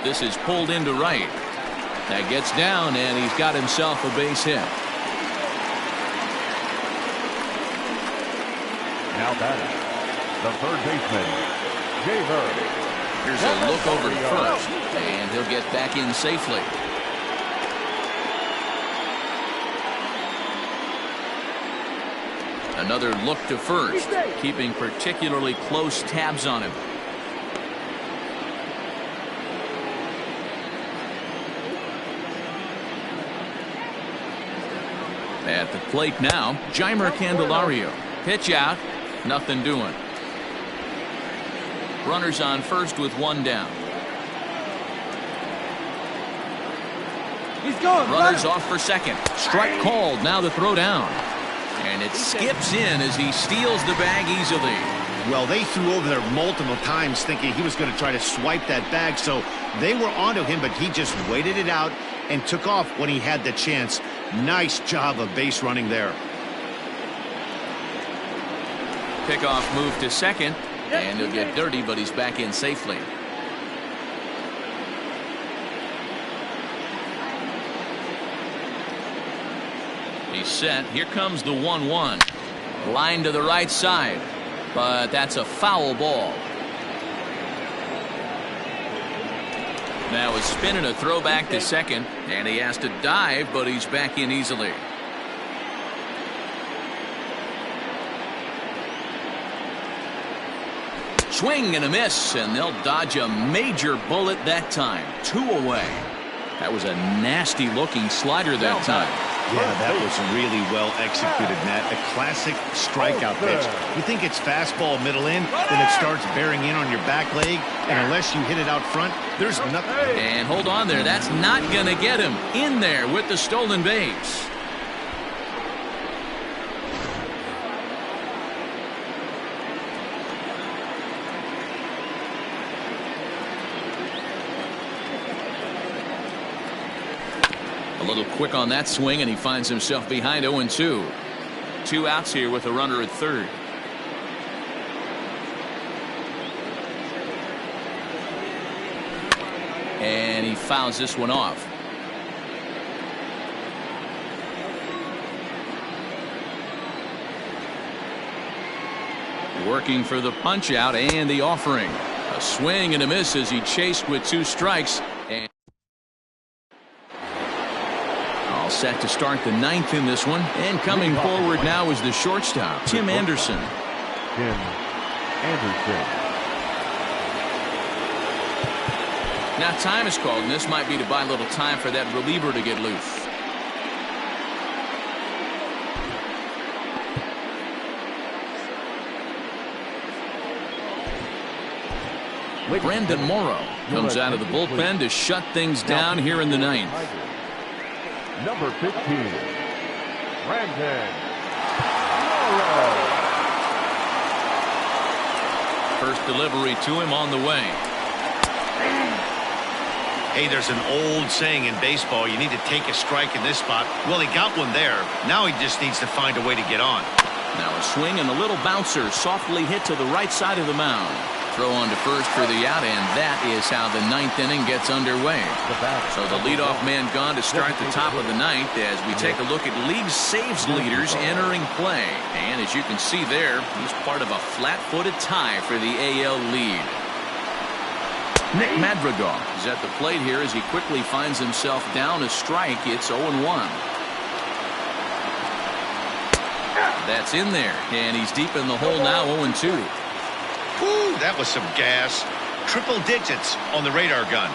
This is pulled into right. That gets down, and he's got himself a base hit. Now batting, the third baseman, Javer. Here's a look over to first, and he'll get back in safely. Another look to first, keeping particularly close tabs on him. At the plate now, Jeimer Candelario. Pitch out, nothing doing. Runners on first with one down. He's going. Runners off for second. Strike called. Now the throw down. And it skips in as he steals the bag easily. Well, they threw over there multiple times thinking he was going to try to swipe that bag, so they were onto him, but he just waited it out and took off when he had the chance. Nice job of base running there. Pickoff move to second, and he'll get dirty, but he's back in safely. He's set. Here comes the 1-1. Line to the right side. but that's a foul ball. Now a spin and a throwback to second, and he has to dive, but he's back in easily. Swing and a miss, and they'll dodge a major bullet that time. 2 away. That was a nasty looking slider that time. Yeah, that was really well executed, Matt. A classic strikeout pitch. You think it's fastball middle in, then it starts bearing in on your back leg, and unless you hit it out front, there's nothing. And hold on there. That's not going to get him in there with the stolen base. A little quick on that swing, and he finds himself behind 0-2. 2 outs here with a runner at third. And he fouls this one off. Working for the punch out and the offering. A swing and a miss as he chased with 2 strikes. And all set to start the 9th in this one. And coming forward now is the shortstop, Tim Anderson. Tim Anderson. Now time is called, and this might be to buy a little time for that reliever to get loose. Brandon Morrow comes out of the bullpen to shut things down here in the 9th. Number 15, Brandon Morrow. First delivery to him on the way. Hey, there's an old saying in baseball, you need to take a strike in this spot. Well, he got one there. Now he just needs to find a way to get on. Now a swing and a little bouncer softly hit to the right side of the mound. Throw on to first for the out, and that is how the 9th inning gets underway. So the leadoff man gone to start the top of the 9th as we take a look at league saves leaders entering play. And as you can see there, he's part of a flat-footed tie for the AL lead. Nick Madrigal is at the plate here as he quickly finds himself down a strike. It's 0-1. That's in there, and he's deep in the hole now, 0-2. Ooh, that was some gas. Triple digits on the radar gun.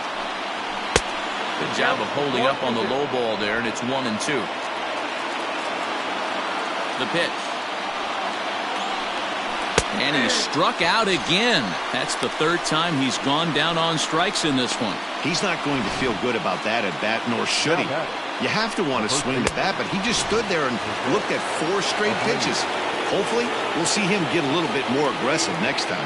Good job of holding up on the low ball there, and it's 1-2. The pitch. And he struck out again. That's the 3rd time he's gone down on strikes in this one. He's not going to feel good about that at bat, nor should he. You have to want to swing the bat, but he just stood there and looked at 4 straight pitches. Hopefully, we'll see him get a little bit more aggressive next time.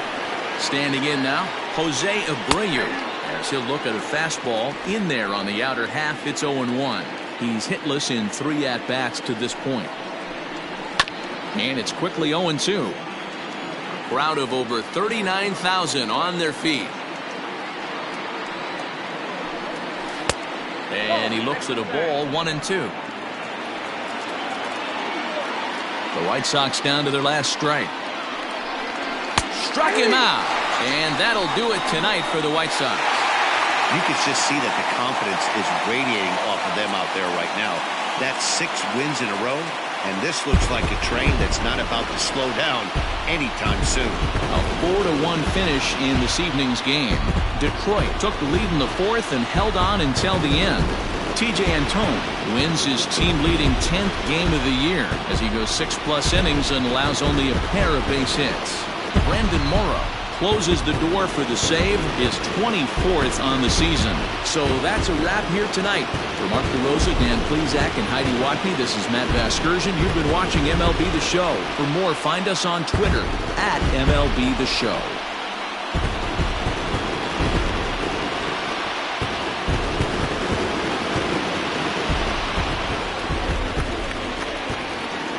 Standing in now, Jose Abreu. As he'll look at a fastball in there on the outer half, it's 0-1. He's hitless in 3 at-bats to this point. And it's quickly 0-2. A crowd of over 39,000 on their feet. And he looks at a ball, 1-2. The White Sox down to their last strike. Struck him out. And that'll do it tonight for the White Sox. You can just see that the confidence is radiating off of them out there right now. That's 6 wins in a row, and this looks like a train that's not about to slow down anytime soon. A 4-1 finish in this evening's game. Detroit took the lead in the 4th and held on until the end. TJ Antone wins his team-leading 10th game of the year as he goes 6+ innings and allows only a pair of base hits. Brandon Morrow closes the door for the save, his 24th on the season. So that's a wrap here tonight. For Mark DeRosa, Dan Plezak, and Heidi Watney, this is Matt Vasgersian. You've been watching MLB The Show. For more, find us on Twitter at MLB The Show.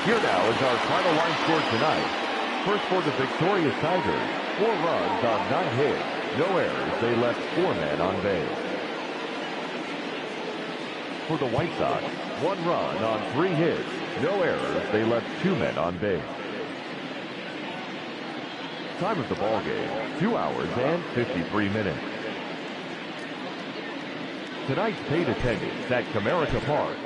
Here now is our final line score tonight. First for the victorious Tigers, 4 runs on 9 hits, no errors. They left 4 men on base. For the White Sox, 1 run on 3 hits, no errors. They left 2 men on base. Time of the ball game, 2 hours and 53 minutes. Tonight's paid attendance at Comerica Park.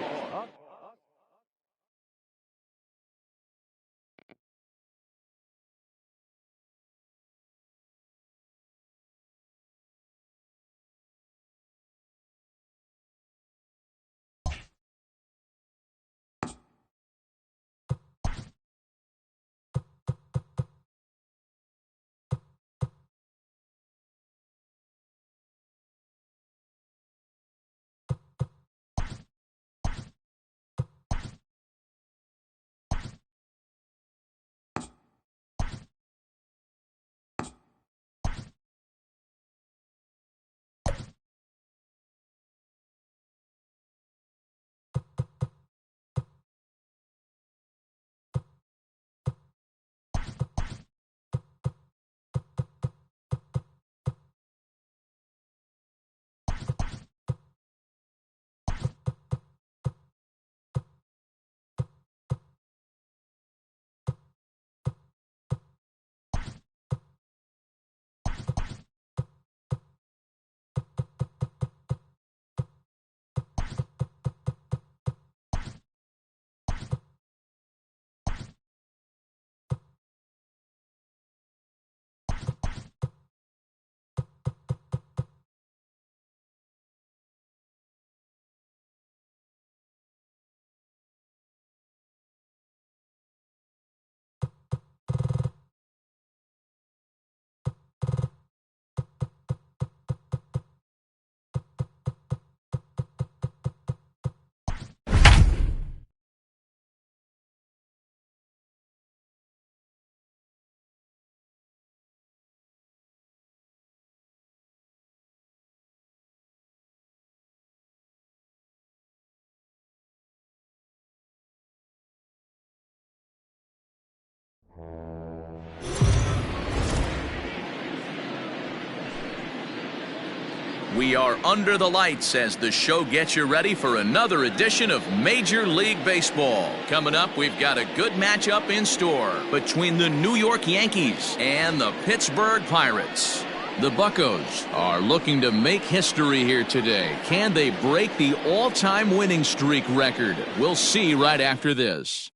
We are under the lights as the show gets you ready for another edition of Major League Baseball. Coming up, we've got a good matchup in store between the New York Yankees and the Pittsburgh Pirates. The Buccos are looking to make history here today. Can they break the all-time winning streak record? We'll see right after this.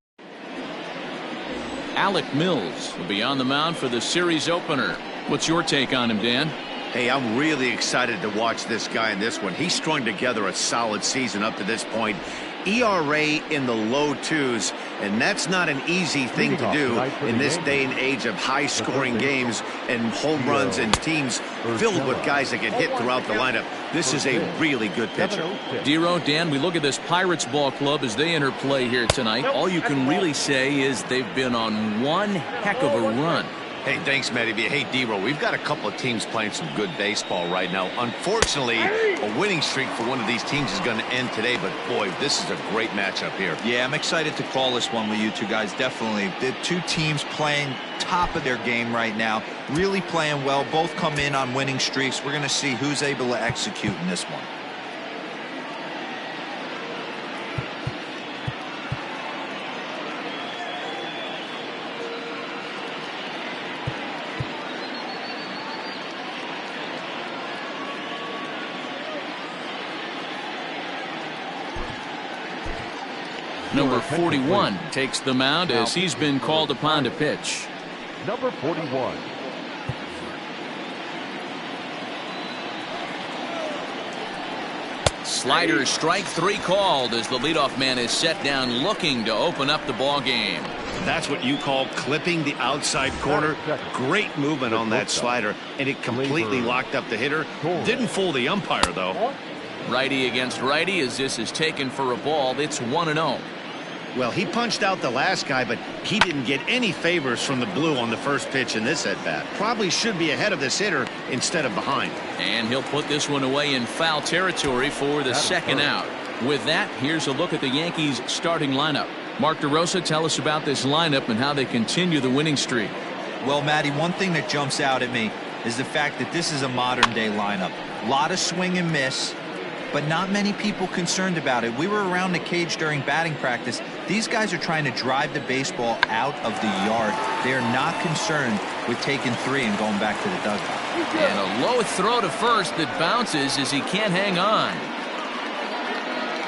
Alec Mills will be on the mound for the series opener. What's your take on him, Dan? Hey, I'm really excited to watch this guy in this one. He's strung together a solid season up to this point. ERA in the low 2s, and that's not an easy thing to do in this day and age of high-scoring games and home runs and teams filled with guys that get hit throughout the lineup. This is a really good pitcher. Dero, Dan, we look at this Pirates ball club as they enter play here tonight. All you can really say is they've been on one heck of a run. Hey, thanks, Matty. Hey, Dero, we've got a couple of teams playing some good baseball right now. Unfortunately, a winning streak for one of these teams is going to end today, but boy, this is a great matchup here. Yeah, I'm excited to call this one with you two guys, definitely. The two teams playing top of their game right now, really playing well. Both come in on winning streaks. We're going to see who's able to execute in this one. Number 41 takes the mound as he's been called upon to pitch. Number 41. Slider, strike 3 called as the leadoff man is set down looking to open up the ball game. That's what you call clipping the outside corner. Great movement on that slider, and it completely locked up the hitter. Didn't fool the umpire, though. Righty against righty as this is taken for a ball. It's 1-0. Well, he punched out the last guy, but he didn't get any favors from the blue on the first pitch in this at-bat. Probably should be ahead of this hitter instead of behind. And he'll put this one away in foul territory for the second out. With that, here's a look at the Yankees' starting lineup. Mark DeRosa, tell us about this lineup and how they continue the winning streak. Well, Matty, one thing that jumps out at me is the fact that this is a modern-day lineup. A lot of swing and miss, but not many people concerned about it. We were around the cage during batting practice. These guys are trying to drive the baseball out of the yard. They are not concerned with taking 3 and going back to the dugout. And a low throw to first that bounces as he can't hang on.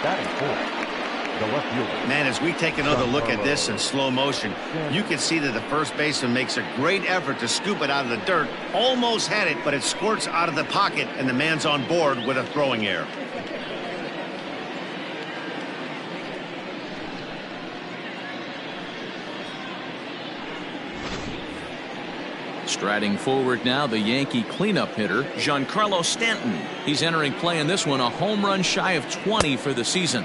Batting fourth, the left fielder. Man, as we take another look at this in slow motion, you can see that the first baseman makes a great effort to scoop it out of the dirt. Almost had it, but it squirts out of the pocket, and the man's on board with a throwing error. Striding forward now, the Yankee cleanup hitter, Giancarlo Stanton. He's entering play in this one, a home run shy of 20 for the season.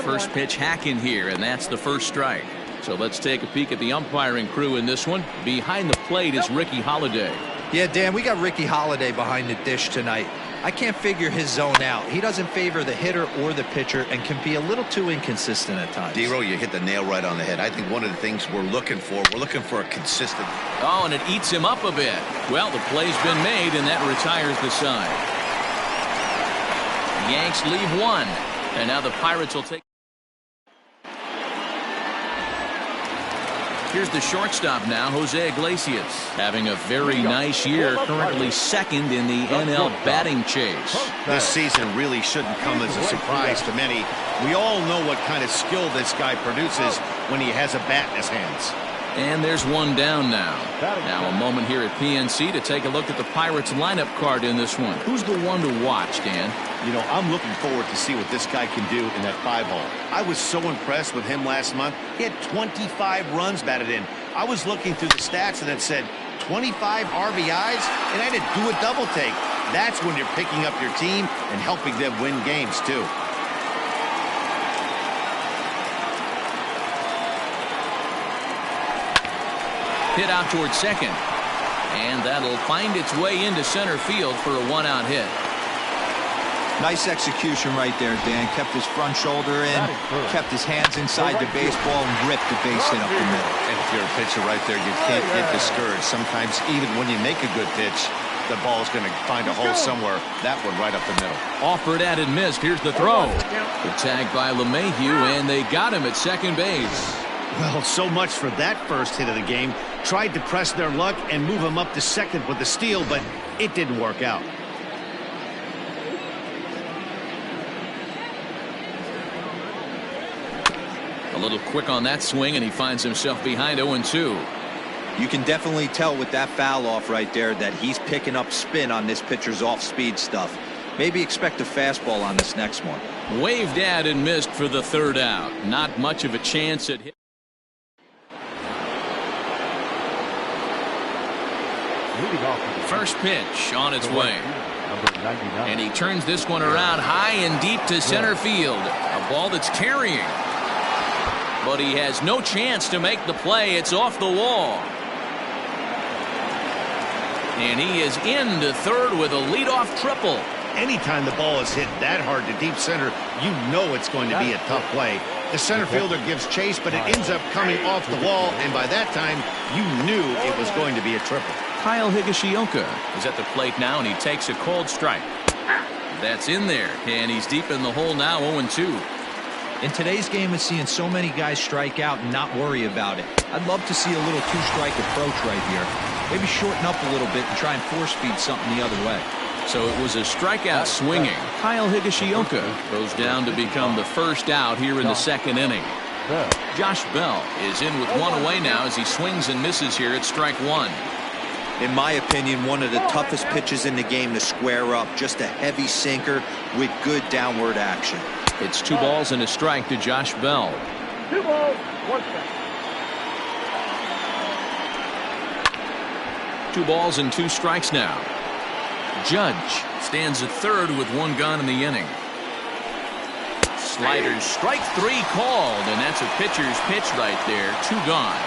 First pitch hacking here, and that's the first strike. So let's take a peek at the umpiring crew in this one. Behind the plate is Ricky Holiday. Yeah, Dan, we got Ricky Holiday behind the dish tonight. I can't figure his zone out. He doesn't favor the hitter or the pitcher and can be a little too inconsistent at times. D-Row, you hit the nail right on the head. I think one of the things we're looking for a consistent. Oh, and it eats him up a bit. Well, the play's been made, and that retires the side. Yanks leave one, and now the Pirates will take. Here's the shortstop now, Jose Iglesias, having a very nice year, currently second in the NL batting chase. This season really shouldn't come as a surprise to many. We all know what kind of skill this guy produces when he has a bat in his hands. And there's one down now. Now a moment here at PNC to take a look at the Pirates lineup card in this one. Who's the one to watch, Dan? You know, I'm looking forward to see what this guy can do in that 5-hole. I was so impressed with him last month. He had 25 runs batted in. I was looking through the stats and it said 25 RBIs, and I had to do a double take. That's when you're picking up your team and helping them win games, too. Hit out towards second. And that'll find its way into center field for a one-out hit. Nice execution right there, Dan. Kept his front shoulder in, kept his hands inside the baseball, and ripped the base hit up the middle. And if you're a pitcher right there, you can't get discouraged. Sometimes even when you make a good pitch, the ball's going to find a hole somewhere. That one right up the middle. Offered at and missed. Here's the throw. The tag by LeMahieu, and they got him at second base. Well, so much for that first hit of the game. Tried to press their luck and move him up to second with the steal, but it didn't work out. A little quick on that swing, and he finds himself behind 0-2. You can definitely tell with that foul off right there that he's picking up spin on this pitcher's off-speed stuff. Maybe expect a fastball on this next one. Waved at and missed for the third out. Not much of a chance at hit. First pitch on its way. And he turns this one around high and deep to center field. A ball that's carrying. But he has no chance to make the play. It's off the wall. And he is into third with a leadoff triple. Anytime the ball is hit that hard to deep center, you know it's going to be a tough play. The center fielder gives chase, but it ends up coming off the wall, and by that time, you knew it was going to be a triple. Kyle Higashioka is at the plate now, and he takes a cold strike. That's in there, and he's deep in the hole now, 0-2. In today's game, it's seeing so many guys strike out and not worry about it. I'd love to see a little two-strike approach right here. Maybe shorten up a little bit and try and force-feed something the other way. So it was a strikeout swinging. Kyle Higashioka goes down to become the first out here in the second inning. Josh Bell is in with one away now as he swings and misses here at strike one. In my opinion, one of the toughest pitches in the game to square up. Just a heavy sinker with good downward action. It's 2 balls and a strike to Josh Bell. 2 balls, 1 strike. 2 balls and 2 strikes now. Judge stands at third with 1 gone in the inning. Sliders, strike 3 called, and that's a pitcher's pitch right there. 2 gone.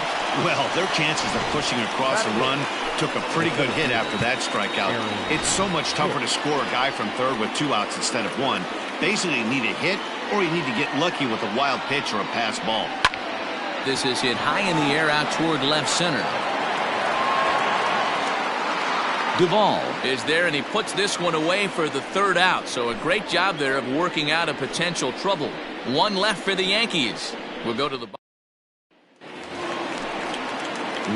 Well, their chances of pushing across a run took a pretty good hit after that strikeout. It's so much tougher to score a guy from third with 2 outs instead of 1. Basically, you need a hit, or you need to get lucky with a wild pitch or a pass ball. This is hit high in the air out toward left center. Duvall is there, and he puts this one away for the third out. So a great job there of working out a potential trouble. 1 left for the Yankees. We'll go to the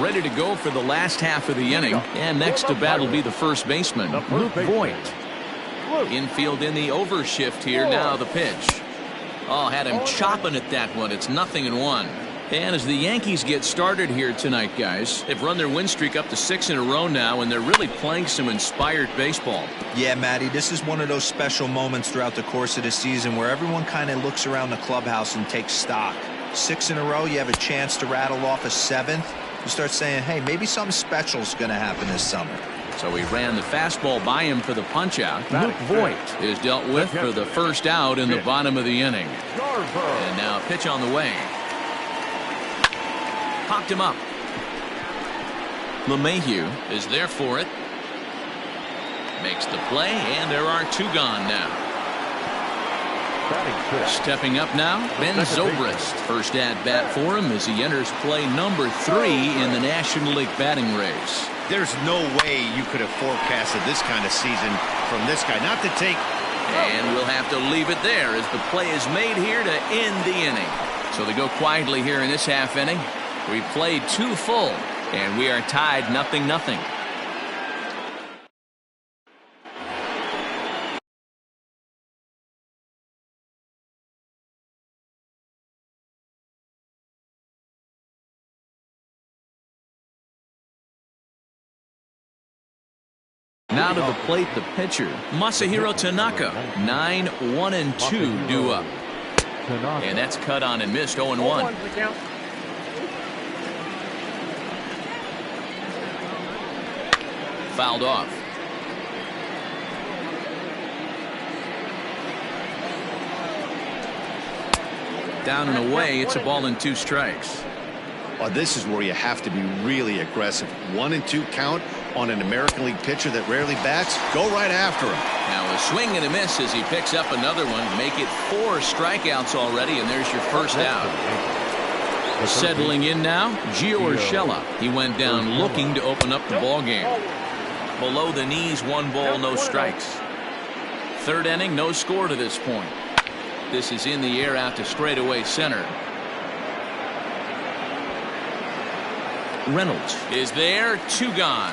Ready to go for the last half of the inning. And next to bat will be the first baseman, Luke Voigt. Infield in the overshift here. Now the pitch. Oh, had him chopping at that one. It's 0-1. And as the Yankees get started here tonight, guys, they've run their win streak up to 6 in a row now, and they're really playing some inspired baseball. Yeah, Matty, this is one of those special moments throughout the course of the season where everyone kind of looks around the clubhouse and takes stock. 6 in a row, you have a chance to rattle off a 7th. You start saying, hey, maybe something special is going to happen this summer. So he ran the fastball by him for the punch-out. Luke Voigt is dealt with for the first out in the bottom of the inning. And now a pitch on the way. Popped him up. LeMahieu is there for it. Makes the play, and there are 2 gone now. Stepping up now, Ben Zobrist. First at-bat for him as he enters play number 3 in the National League batting race. There's no way you could have forecasted this kind of season from this guy. Not to take... And we'll have to leave it there as the play is made here to end the inning. So they go quietly here in this half inning. We played 2 full, and we are tied 0-0. Now to the plate, the pitcher, Masahiro Tanaka. 9-1-2 due up. And that's cut on and missed. 0-1. Fouled off. Down and away. It's a ball and 2 strikes. Oh, this is where you have to be really aggressive. 1-2 count on an American League pitcher that rarely bats. Go right after him. Now a swing and a miss as he picks up another one. Make it 4 strikeouts already, and there's your first out. Settling in now, Gio Urshela. He went down looking to open up the ball game. Below the knees, 1 ball, no strikes. 3rd inning, no score to this point. This is in the air out to straightaway center. Reynolds is there. 2 gone.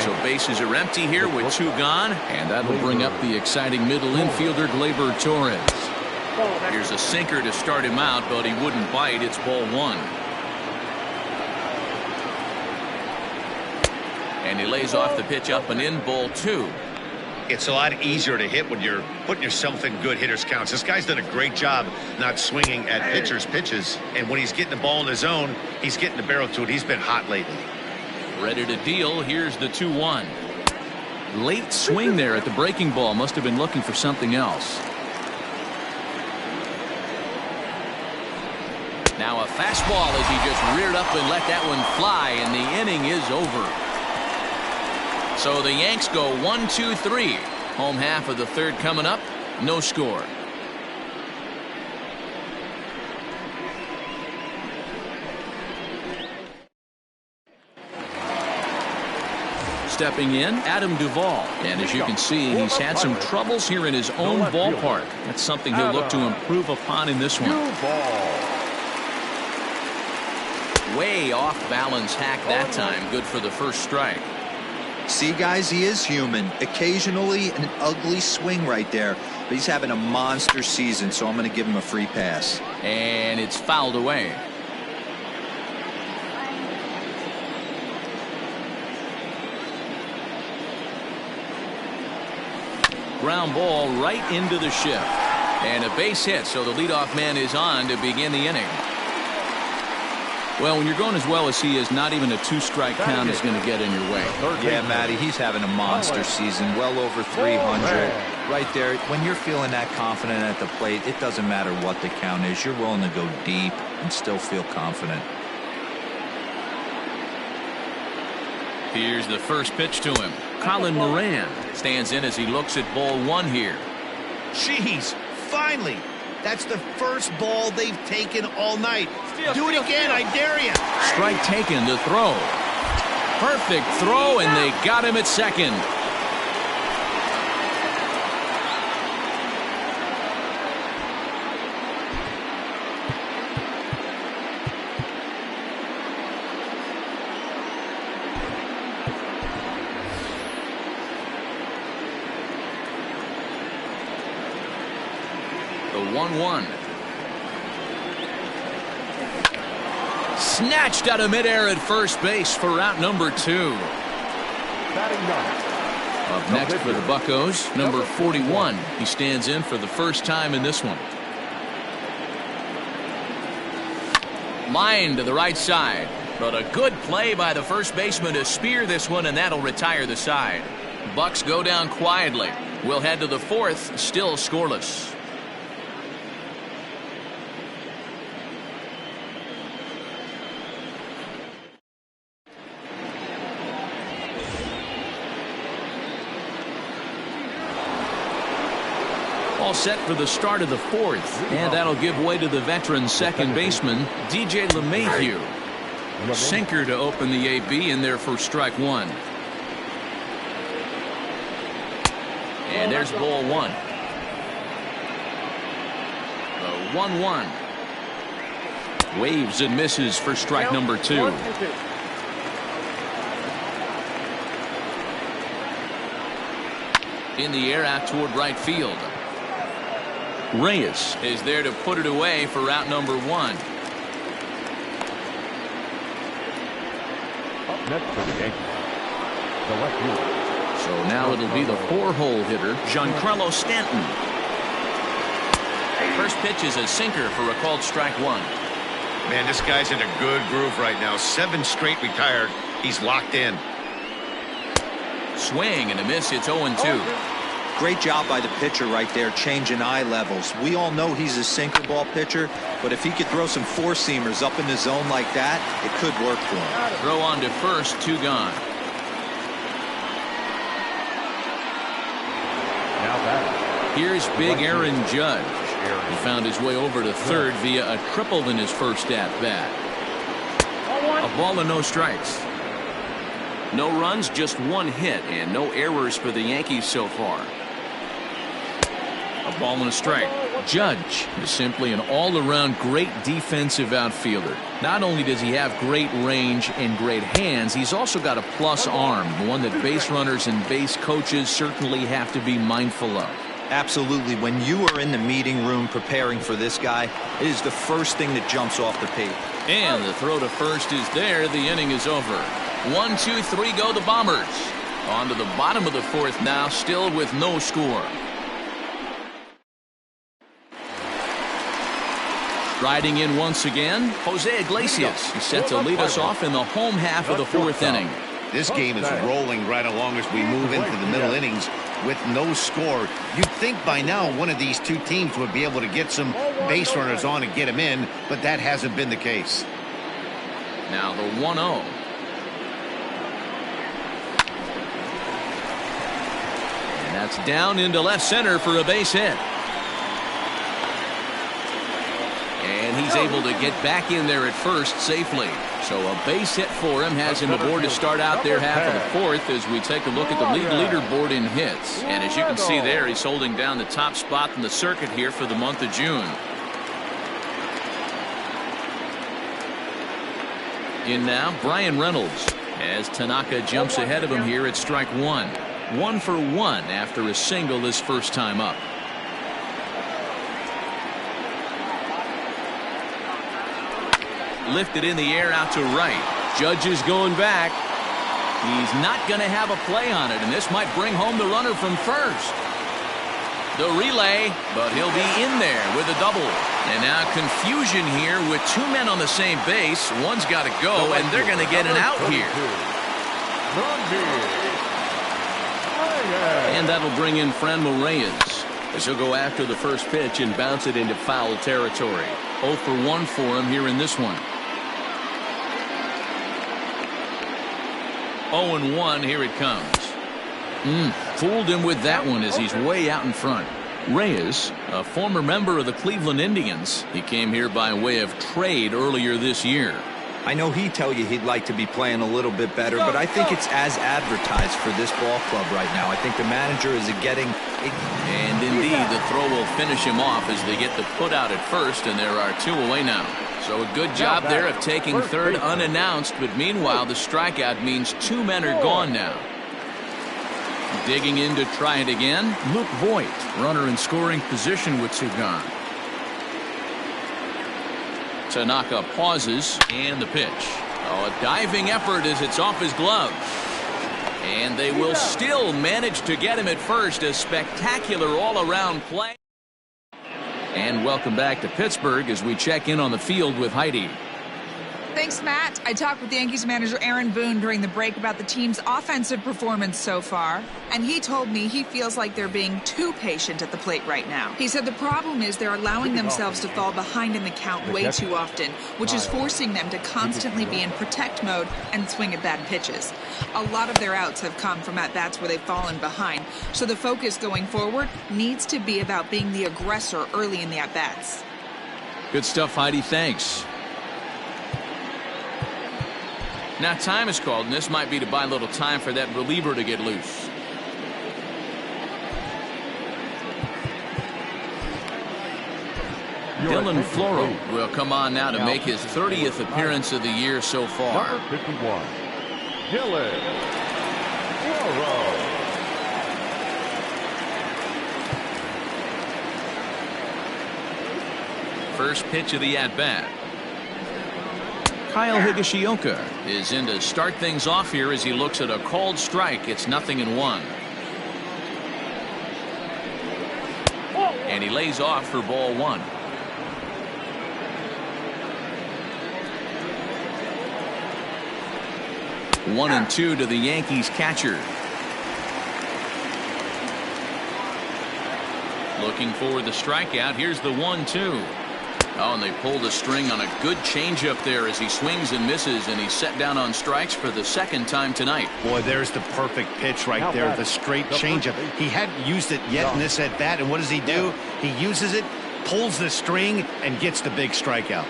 So bases are empty here with 2 gone, and that'll bring up the exciting middle infielder Gleyber Torres. Here's a sinker to start him out, but he wouldn't bite. It's ball 1. And he lays off the pitch up and in. Ball 2. It's a lot easier to hit when you're putting yourself in good hitters' counts. This guy's done a great job not swinging at pitchers' pitches. And when he's getting the ball in his zone, he's getting the barrel to it. He's been hot lately. Ready to deal. Here's the 2-1. Late swing there at the breaking ball. Must have been looking for something else. Now a fastball as he just reared up and let that one fly, and the inning is over. So the Yanks go 1-2-3. Home half of the 3rd coming up. No score. Stepping in, Adam Duvall. And as you can see, he's had some troubles here in his own ballpark. That's something he'll look to improve upon in this one. Way off balance hack that time. Good for the first strike. See, guys, he is human. Occasionally an ugly swing right there, but he's having a monster season, so I'm going to give him a free pass. And it's fouled away. Ground ball right into the shift. And a base hit, so the leadoff man is on to begin the inning. Well, when you're going as well as he is, not even a 2-strike count is going to get in your way. Yeah, Matty, he's having a monster season, well over 300. Right there, when you're feeling that confident at the plate, it doesn't matter what the count is. You're willing to go deep and still feel confident. Here's the first pitch to him. Colin Moran stands in as he looks at ball 1 here. Jeez, finally. That's the first ball they've taken all night. Do it again, I dare you. Strike taken to throw. Perfect throw, and they got him at second. 1-1. Snatched out of midair at first base for out number 2. Batting ninth. Up next for the Buccos, number 41. He stands in for the first time in this one. Line to the right side. But a good play by the first baseman to spear this one, and that'll retire the side. Bucks go down quietly. We'll head to the 4th, still scoreless. All set for the start of the 4th, and that'll give way to the veteran second baseman, DJ LeMahieu. Sinker to open the AB in there for strike 1. And there's ball 1. The 1-1. Waves and misses for strike number 2. In the air out toward right field. Reyes is there to put it away for out number 1. Up next for the Yankees, the left fielder. So now it'll be the 4-hole hitter, Giancarlo Stanton. First pitch is a sinker for a called strike 1. Man, this guy's in a good groove right now. 7 straight retired. He's locked in. Swing and a miss. It's 0-2. Great job by the pitcher right there, changing eye levels. We all know he's a sinker ball pitcher, but if he could throw some 4-seamers up in the zone like that, it could work for him. Throw on to first, 2 gone. Now that. Here's big Aaron Judge. He found his way over to third via a triple in his first at-bat. A ball and no strikes. No runs, just 1 hit, and no errors for the Yankees so far. A ball and a strike. Judge is simply an all-around great defensive outfielder. Not only does he have great range and great hands, he's also got a plus arm, one that base runners and base coaches certainly have to be mindful of. Absolutely. When you are in the meeting room preparing for this guy, it is the first thing that jumps off the page. And the throw to first is there. The inning is over. 1, 2, 3 go the Bombers. On to the bottom of the 4th now, still with no score. Riding in once again, Jose Iglesias. He's set to lead us off in the home half of the 4th inning. This game is rolling right along as we move into the middle innings with no score. You'd think by now one of these two teams would be able to get some base runners on and get them in, but that hasn't been the case. Now the 1-0. And that's down into left center for a base hit. And he's able to get back in there at first safely. So a base hit for him has him aboard to start out their half of the 4th as we take a look at the league leaderboard in hits. And as you can see there, he's holding down the top spot in the circuit here for the month of June. In now, Brian Reynolds, as Tanaka jumps ahead of him here at strike 1. 1 for 1 after a single his first time up. Lifted in the air out to right. Judge is going back. He's not going to have a play on it, and this might bring home the runner from first. The relay, but he'll be in there with a double. And now confusion here with 2 men on the same base. One's got to go, and they're going to get an out here. And that'll bring in Franmil Reyes, as he'll go after the first pitch and bounce it into foul territory. 0 for 1 for him here in this one. 0-1, here it comes. Fooled him with that one as he's way out in front. Reyes, a former member of the Cleveland Indians. He came here by way of trade earlier this year. I know he'd tell you he'd like to be playing a little bit better, but I think it's as advertised for this ball club right now. I think the manager is getting... And indeed, the throw will finish him off as they get the put out at first, and there are 2 away now. So a good job there of taking third unannounced, but meanwhile the strikeout means 2 men are gone now. Digging in to try it again, Luke Voigt, runner in scoring position with 2 gone. Tanaka pauses, and the pitch. Oh, a diving effort as it's off his glove. And they will still manage to get him at first. A spectacular all-around play. And welcome back to Pittsburgh as we check in on the field with Heidi. Thanks, Matt. I talked with the Yankees manager Aaron Boone during the break about the team's offensive performance so far, and he told me he feels like they're being too patient at the plate right now. He said the problem is they're allowing themselves to fall behind in the count way too often, which is forcing them to constantly be in protect mode and swing at bad pitches. A lot of their outs have come from at-bats where they've fallen behind, so the focus going forward needs to be about being the aggressor early in the at-bats. Good stuff, Heidi. Thanks. Now time is called, and this might be to buy a little time for that reliever to get loose. Dylan Floro will come on now to make his 30th appearance of the year so far. Number 51, Dylan Floro. First pitch of the at-bat. Kyle Higashioka is in to start things off here as he looks at a called strike. It's 0-1. And he lays off for ball one. One and two to the Yankees catcher. Looking for the strikeout. Here's the 1-2. Oh, and they pulled a string on a good changeup there as he swings and misses, and he's set down on strikes for the second time tonight. Boy, there's the perfect pitch right there, the straight changeup. He hadn't used it yet in this at-bat, and what does he do? He uses it, pulls the string, and gets the big strikeout.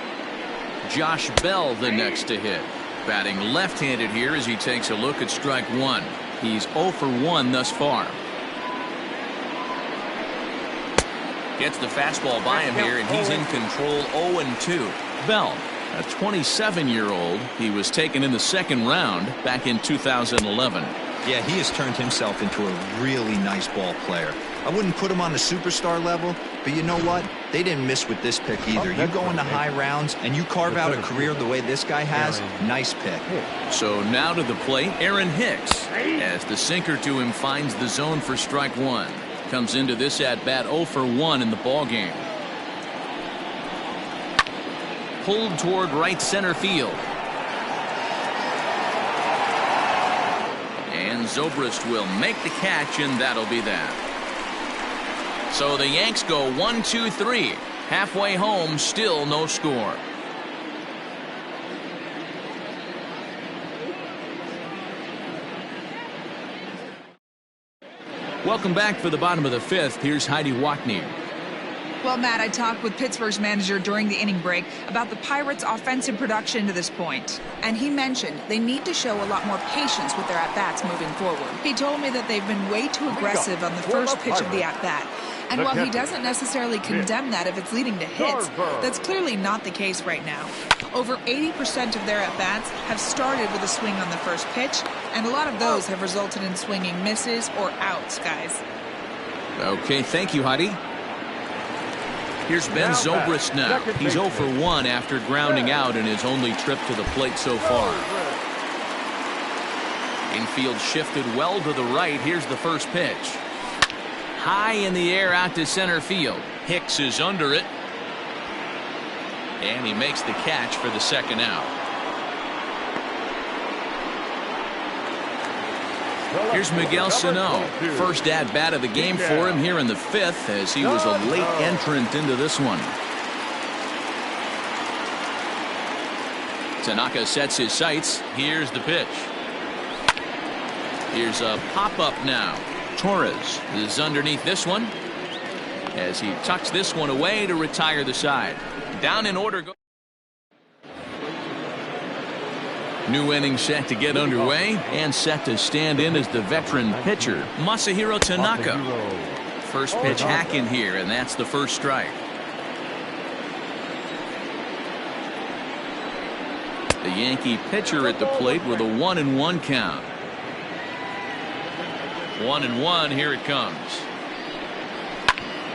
Josh Bell the next to hit. Batting left-handed here as he takes a look at strike one. He's 0 for 1 thus far. Gets the fastball by him here, and he's in control. 0-2. Bell, a 27-year-old. He was taken in the second round back in 2011. Yeah, he has turned himself into a really nice ball player. I wouldn't put him on the superstar level, but you know what? They didn't miss with this pick either. You go into high rounds and you carve out a career the way this guy has. Nice pick. So now to the plate, Aaron Hicks, as the sinker to him finds the zone for strike one. Comes into this at-bat 0 for 1 in the ballgame. Pulled toward right center field. And Zobrist will make the catch, and that'll be that. So the Yanks go 1-2-3. Halfway home, still no score. Welcome back for the bottom of the fifth. Here's Heidi Watney. Well, Matt, I talked with Pittsburgh's manager during the inning break about the Pirates' offensive production to this point. And he mentioned they need to show a lot more patience with their at-bats moving forward. He told me that they've been way too aggressive on the first pitch of the at-bat. And while he doesn't necessarily condemn that if it's leading to hits, that's clearly not the case right now. Over 80% of their at-bats have started with a swing on the first pitch, and a lot of those have resulted in swinging misses or outs, guys. Okay, thank you, Heidi. Here's Ben Zobrist now. He's 0 for 1 after grounding out in his only trip to the plate so far. Infield shifted well to the right. Here's the first pitch. High in the air out to center field. Hicks is under it. And he makes the catch for the second out. Here's Miguel Sano. First at-bat of the game for him here in the fifth, as he was a late entrant into this one. Tanaka sets his sights. Here's the pitch. Here's a pop-up now. Torres is underneath this one as he tucks this one away to retire the side. Down in order. New inning set to get underway and set to stand in as the veteran pitcher, Masahiro Tanaka. First pitch hack in here, and that's the first strike. The Yankee pitcher at the plate with a 1-1 count. 1-1, here it comes.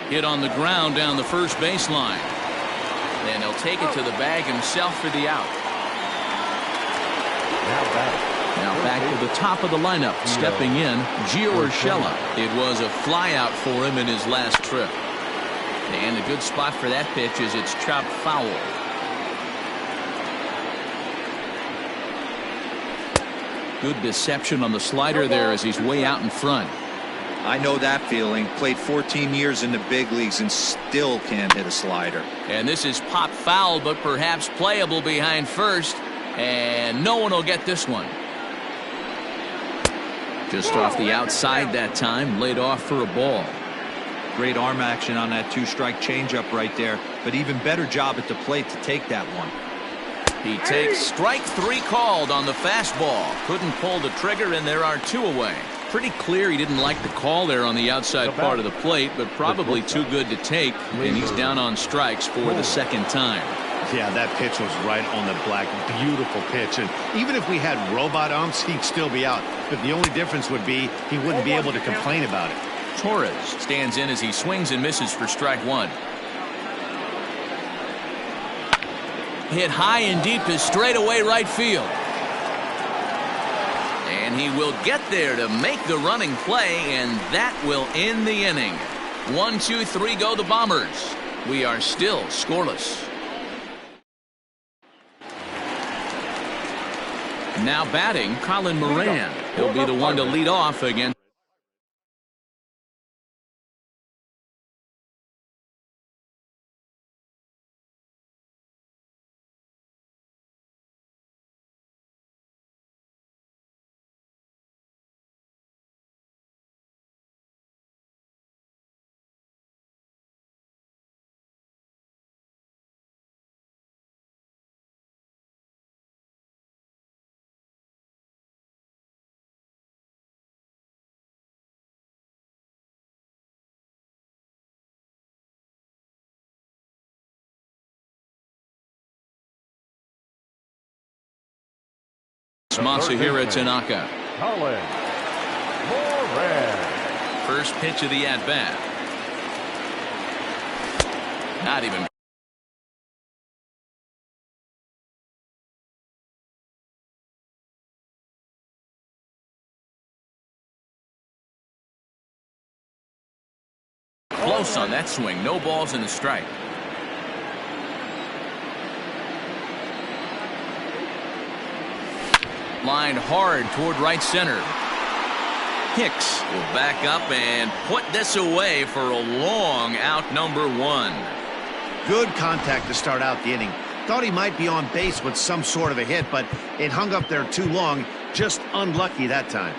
Hit on the ground down the first baseline. And he'll take it to the bag himself for the out. Now back to the top of the lineup. Stepping in, Gio Urshela. It was a flyout for him in his last trip. And a good spot for that pitch is it's chopped foul. Good deception on the slider there as he's way out in front. I know that feeling. Played 14 years in the big leagues and still can't hit a slider. And this is popped foul, but perhaps playable behind first. And no one will get this one. Just off the outside that time, laid off for a ball. Great arm action on that two-strike changeup right there, but even better job at the plate to take that one. He takes strike 3 called on the fastball. Couldn't pull the trigger, and there are 2 away. Pretty clear he didn't like the call there on the outside part of the plate, but probably too good to take, and he's down on strikes for the second time. Yeah, that pitch was right on the black. Beautiful pitch. And even if we had robot umps, he'd still be out. But the only difference would be he wouldn't be able to complain about it. Torres stands in as he swings and misses for strike 1. Hit high and deep to straightaway right field. And he will get there to make the running play, and that will end the inning. 1, 2, 3 go the Bombers. We are still scoreless. Now batting, Colin Moran. He'll be the one to lead off against. Masahiro Tanaka. Colin Moran. First pitch of the at-bat. Not even. Close on that swing. No balls and a strike. Line hard toward right center. Hicks will back up and put this away for a long out, number 1. Good contact to start out the inning. Thought he might be on base with some sort of a hit, but it hung up there too long. Just unlucky that time.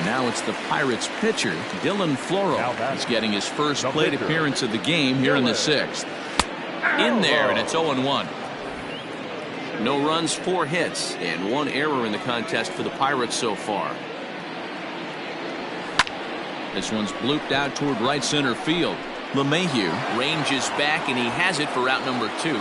Now it's the Pirates pitcher, Dylan Floro. He's getting his first plate appearance of the game here in the 6th. In there, and it's 0-1. No runs, 4 hits, and 1 error in the contest for the Pirates so far. This one's blooped out toward right center field. LeMahieu ranges back, and he has it for out number 2.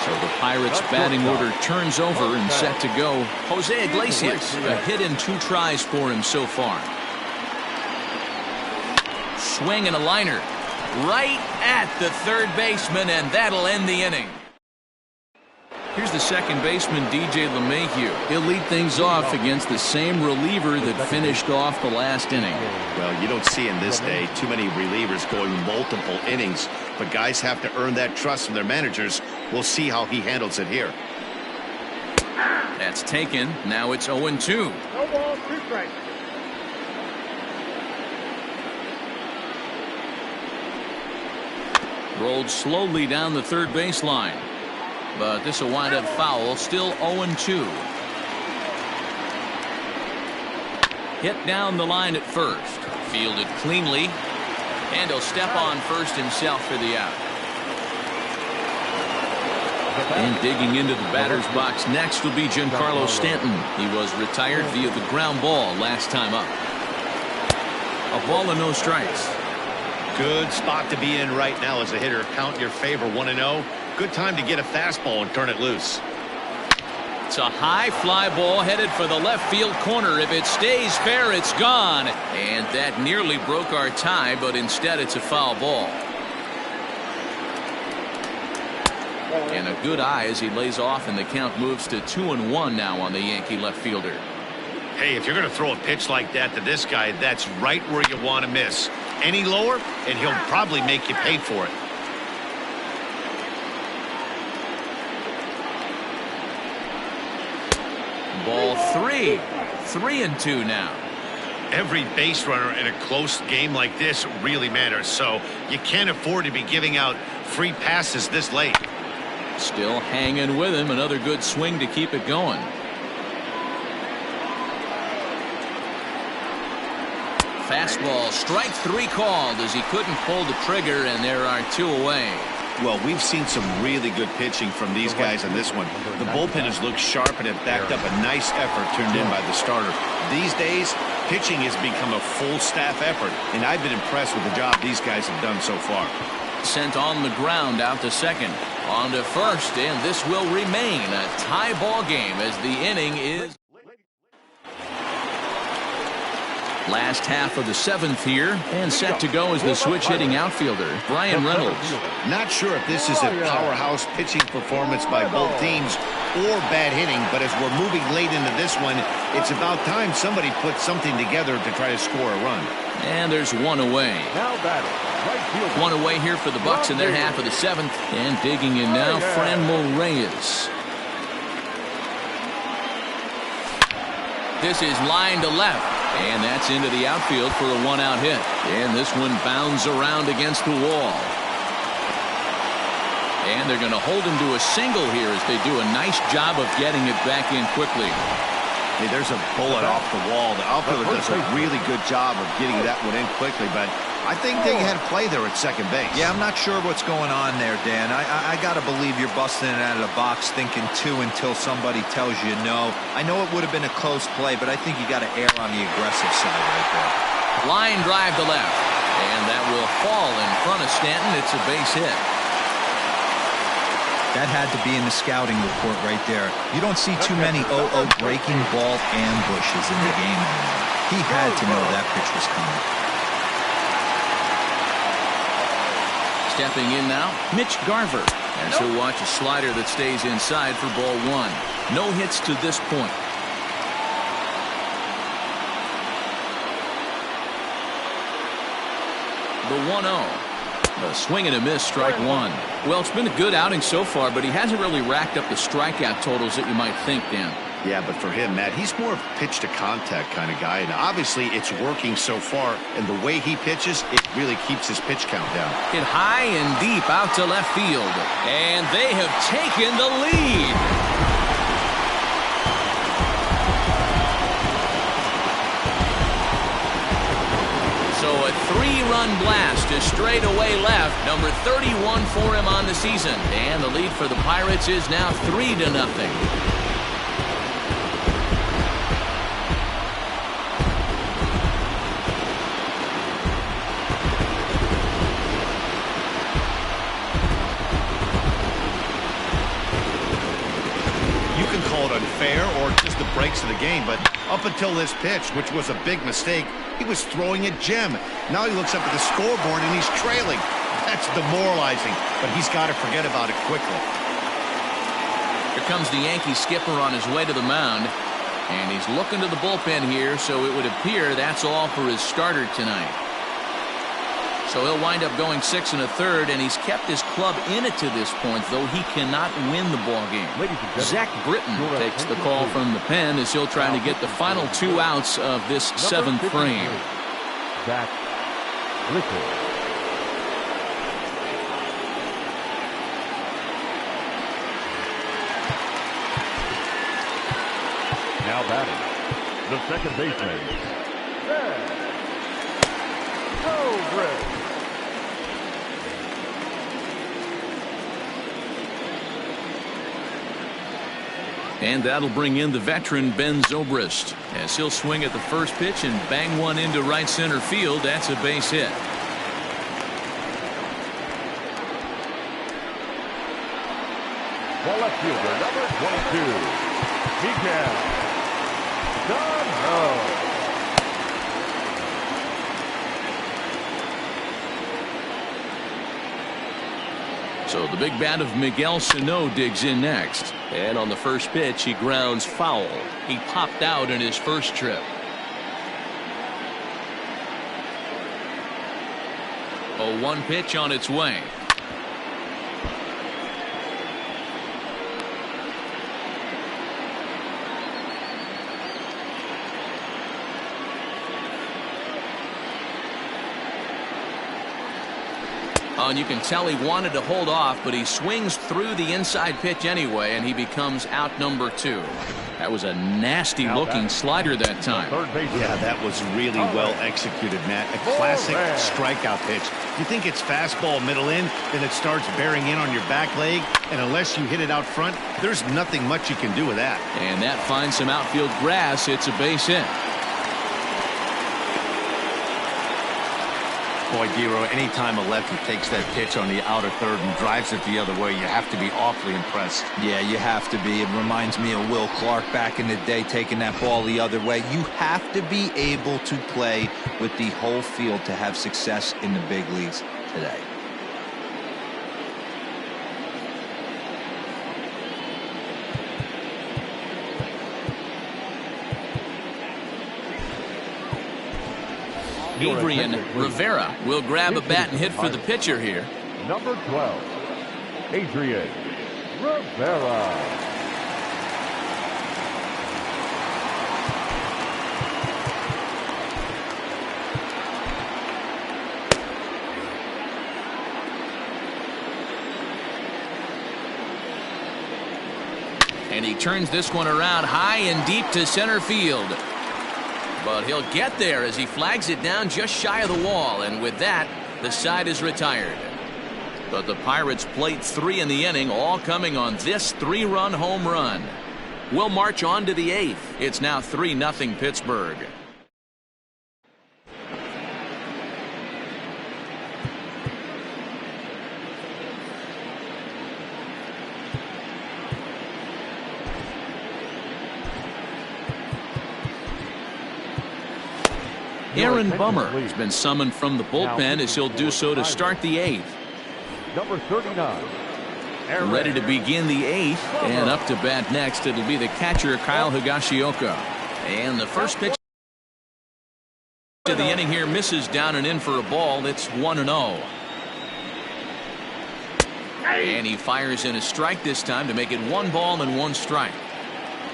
So the Pirates batting order turns over and set to go. Jose Iglesias, a hit in 2 tries for him so far. Swing and a liner right at the third baseman, and that'll end the inning. Here's the second baseman, DJ LeMahieu. He'll lead things off against the same reliever that finished off the last inning. Well, you don't see in this day too many relievers going multiple innings, but guys have to earn that trust from their managers. We'll see how he handles it here. That's taken. Now it's 0-2. No balls, 2 strikes. Rolled slowly down the third baseline. But this will wind up foul. Still 0-2. Hit down the line at first. Fielded cleanly. And he'll step on first himself for the out. And digging into the batter's box next will be Giancarlo Stanton. He was retired via the ground ball last time up. A ball and no strikes. Good spot to be in right now as a hitter. Count your favor, 1-0. Good time to get a fastball and turn it loose. It's a high fly ball headed for the left field corner. If it stays fair, it's gone. And that nearly broke our tie, but instead it's a foul ball. And a good eye as he lays off, and the count moves to 2-1 now on the Yankee left fielder. Hey, if you're going to throw a pitch like that to this guy, that's right where you want to miss. Any lower, and he'll probably make you pay for it. Ball 3. 3-2 now. Every base runner in a close game like this really matters, so you can't afford to be giving out free passes this late. Still hanging with him. Another good swing to keep it going. Fastball, strike 3 called as he couldn't pull the trigger, and there are 2 away. Well, we've seen some really good pitching from these guys on this one. The bullpen has looked sharp and have backed up a nice effort turned in by the starter. These days, pitching has become a full staff effort, and I've been impressed with the job these guys have done so far. Sent on the ground out to second. On to first, and this will remain a tie ball game as the inning is last half of the 7th here, and set to go as the switch hitting outfielder Brian Reynolds. Not sure if this is a powerhouse pitching performance by both teams or bad hitting, but as we're moving late into this one, it's about time somebody puts something together to try to score a run. And there's 1 away. Now batting, right fielder. 1 away here for the Bucks in their half of the 7th, and digging in now, Franmil Reyes. This is line to left, and that's into the outfield for a 1-out hit. And this one bounds around against the wall. And they're going to hold him to a single here as they do a nice job of getting it back in quickly. Hey, there's a bullet off the wall. The outfielder does a really good job of getting that one in quickly, but I think they had a play there at second base. Yeah, I'm not sure what's going on there, Dan. I got to believe you're busting it out of the box thinking 2 until somebody tells you no. I know it would have been a close play, but I think you got to err on the aggressive side right there. Line drive to left, and that will fall in front of Stanton. It's a base hit. That had to be in the scouting report right there. You don't see too many breaking ball ambushes in the game anymore. He had to know that pitch was coming. Stepping in now, Mitch Garver. And so watch a slider that stays inside for ball 1. No hits to this point. The 1-0. A swing and a miss, strike 1. Well, it's been a good outing so far, but he hasn't really racked up the strikeout totals that you might think, Dan. Yeah, but for him, Matt, he's more of a pitch-to-contact kind of guy, and obviously it's working so far, and the way he pitches, it really keeps his pitch count down. Hit high and deep out to left field, and they have taken the lead. So a 3-run blast to straightaway left, number 31 for him on the season, and the lead for the Pirates is now 3-0. You can call it unfair or just the breaks of the game, but up until this pitch, which was a big mistake, he was throwing at Jim. Now he looks up at the scoreboard and he's trailing. That's demoralizing, but he's got to forget about it quickly. Here comes the Yankee skipper on his way to the mound, and he's looking to the bullpen here, so it would appear that's all for his starter tonight. So he'll wind up going 6 1/3, and he's kept his club in it to this point, though he cannot win the ball game. Zach Britton takes the call from the pen as he'll try to get the final 2 outs of this 7th frame. Zach Britton. Now batting, the second baseman, Zobrist. And that'll bring in the veteran Ben Zobrist as he'll swing at the first pitch and bang one into right center field. That's a base hit. The left fielder, number 22, Miguel. So the big bat of Miguel Sano digs in next. And on the first pitch, he grounds foul. He popped out in his first trip. 0-1 pitch on its way. Oh, and you can tell he wanted to hold off, but he swings through the inside pitch anyway, and he becomes out number 2. That was a nasty looking slider that time. Yeah, that was really well executed, Matt. A classic strikeout pitch. You think it's fastball middle in, then it starts bearing in on your back leg, and unless you hit it out front, there's nothing much you can do with that. And that finds some outfield grass. It's a base hit. Boy, Giro, anytime a lefty takes that pitch on the outer third and drives it the other way, you have to be awfully impressed. Yeah, you have to be. It reminds me of Will Clark back in the day taking that ball the other way. You have to be able to play with the whole field to have success in the big leagues today. Adrian Rivera will grab a bat and hit for the pitcher here. Number 12, Adrian Rivera. And he turns this one around high and deep to center field. But he'll get there as he flags it down just shy of the wall, and with that, the side is retired. But the Pirates played 3 in the inning, all coming on this 3-run home run. We'll march on to the 8th. It's now 3-0 Pittsburgh. Aaron Bummer has been summoned from the bullpen as he'll do so to start the 8th. Number 39. Ready to begin the 8th, and up to bat next it'll be the catcher Kyle Higashioka. And the first pitch to the inning here misses down and in for a ball. It's 1-0. And he fires in a strike this time to make it 1 ball and 1 strike.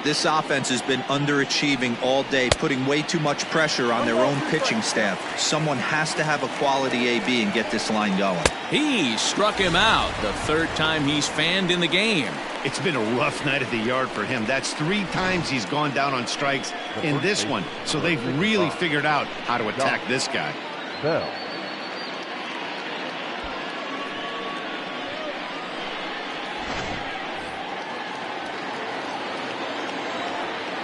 This offense has been underachieving all day, putting way too much pressure on their own pitching staff. Someone has to have a quality AB and get this line going. He struck him out, the 3rd time he's fanned in the game. It's been a rough night at the yard for him. That's 3 times he's gone down on strikes in this one. So they've really figured out how to attack this guy. Bell.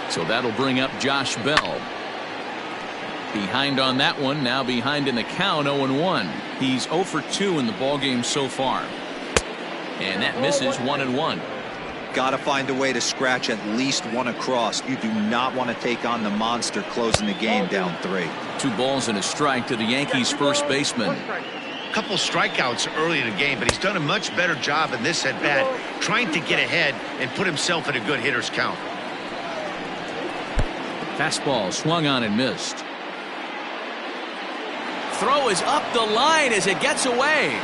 So that'll bring up Josh Bell. Behind on that one, now behind in the count, 0-1. He's 0 for 2 in the ballgame so far. And that misses 1-1. Got to find a way to scratch at least 1 across. You do not want to take on the monster closing the game down 3. 2 balls and a strike to the Yankees first baseman. Couple strikeouts early in the game, but he's done a much better job in this at bat trying to get ahead and put himself in a good hitter's count. Fastball swung on and missed. Throw is up the line as it gets away.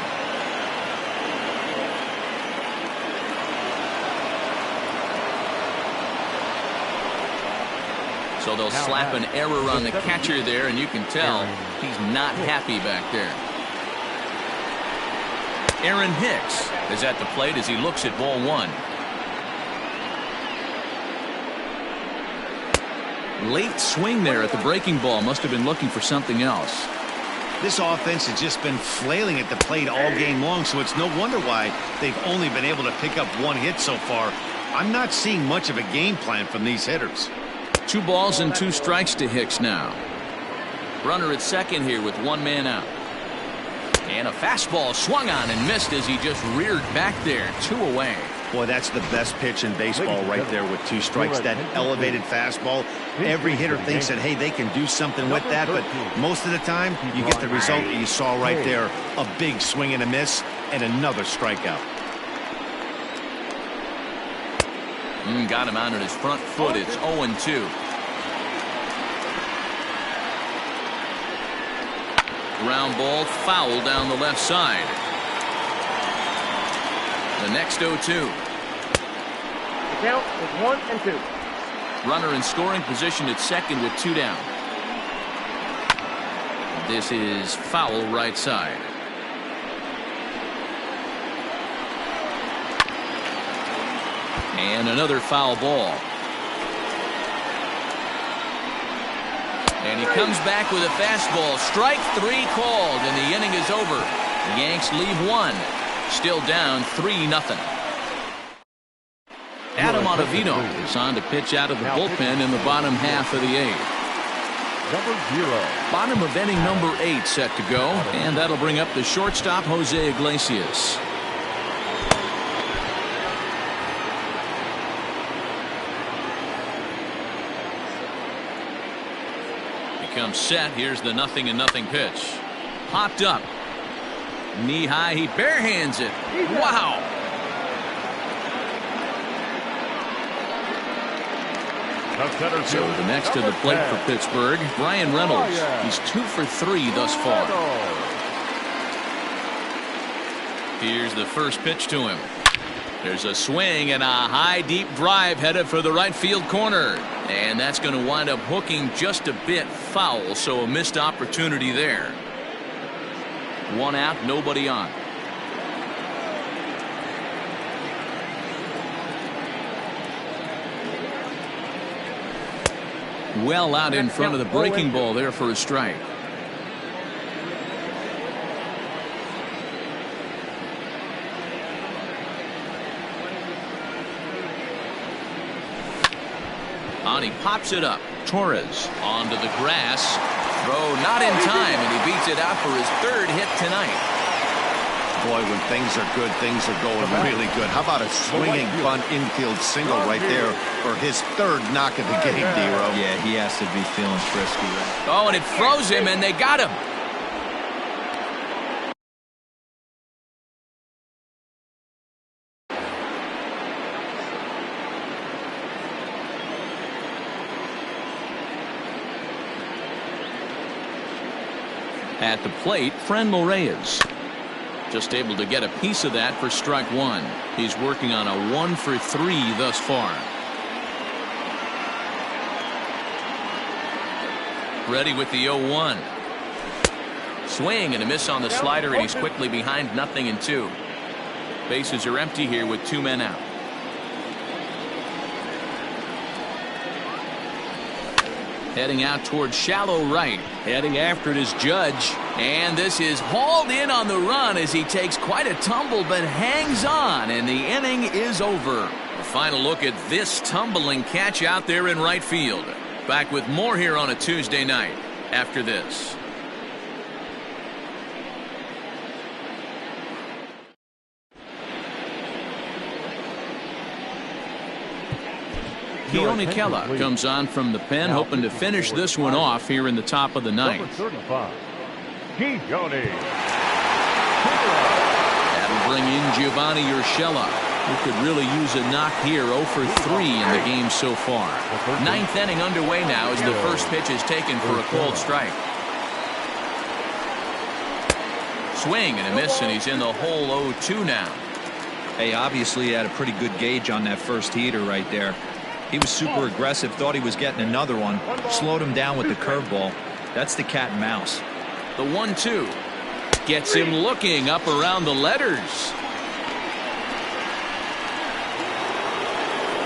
So they'll slap an error on the catcher there, and you can tell he's not happy back there. Aaron Hicks is at the plate as he looks at ball 1. Late swing there at the breaking ball. Must have been looking for something else. This offense has just been flailing at the plate all game long, so it's no wonder why they've only been able to pick up 1 hit so far. I'm not seeing much of a game plan from these hitters. 2 balls and 2 strikes to Hicks now. Runner at second here with 1 man out. And a fastball swung on and missed as he just reared back there. 2 away. Boy, that's the best pitch in baseball right there with 2 strikes. That elevated fastball. Every hitter thinks that, hey, they can do something with that, but most of the time, you get the result that you saw right there. A big swing and a miss, and another strikeout. Got him out on his front foot. It's 0-2. Ground ball, foul down the left side. The next 0-2. The count is 1-2. Runner in scoring position at second with 2 down. This is foul right side. And another foul ball. And he comes back with a fastball. Strike 3 called, and the inning is over. The Yanks leave 1. Still down 3-0. Adam Ottavino is on to pitch out of the bullpen in the bottom half of the 8th. Number 0. Bottom of inning number 8 set to go, and that'll bring up the shortstop, Jose Iglesias. Comes set. Here's the 0-0 pitch. Popped up. Knee high. He barehands it. Wow. So the next to the plate for Pittsburgh, Brian Reynolds. He's 2 for 3 thus far. Here's the first pitch to him. There's a swing and a high deep drive headed for the right field corner. And that's going to wind up hooking just a bit foul, so a missed opportunity there. 1 out, nobody on. Well out in front of the breaking ball there for a strike. He pops it up. Torres onto the grass. Throw not in time, and he beats it out for his 3rd hit tonight. Boy, when things are good, things are going really good. How about a swinging bunt infield single right there for his 3rd knock of the game, D-Row? Yeah, he has to be feeling frisky. Right? Oh, and it froze him, and they got him. At the plate, Franmil Reyes. Just able to get a piece of that for strike 1. He's working on a 1 for 3 thus far. Ready with the 0-1. Swing and a miss on the slider, and he's quickly behind 0-2. Bases are empty here with 2 men out. Heading out towards shallow right. Heading after it is Judge. And this is hauled in on the run as he takes quite a tumble but hangs on, and the inning is over. A final look at this tumbling catch out there in right field. Back with more here on a Tuesday night after this. Keone Kela comes on from the pen, hoping to finish this one off here in the top of the 9th. That'll bring in Giovanni Urshela, who could really use a knock here. 0 for 3 in the game so far. 9th inning underway now as the first pitch is taken for a called strike. Swing and a miss, and he's in the hole. 0-2 now. Hey, obviously he had a pretty good gauge on that first heater right there. He was super aggressive, thought he was getting another one, slowed him down with the curveball. That's the cat and mouse. The 1-2 gets him looking up around the letters.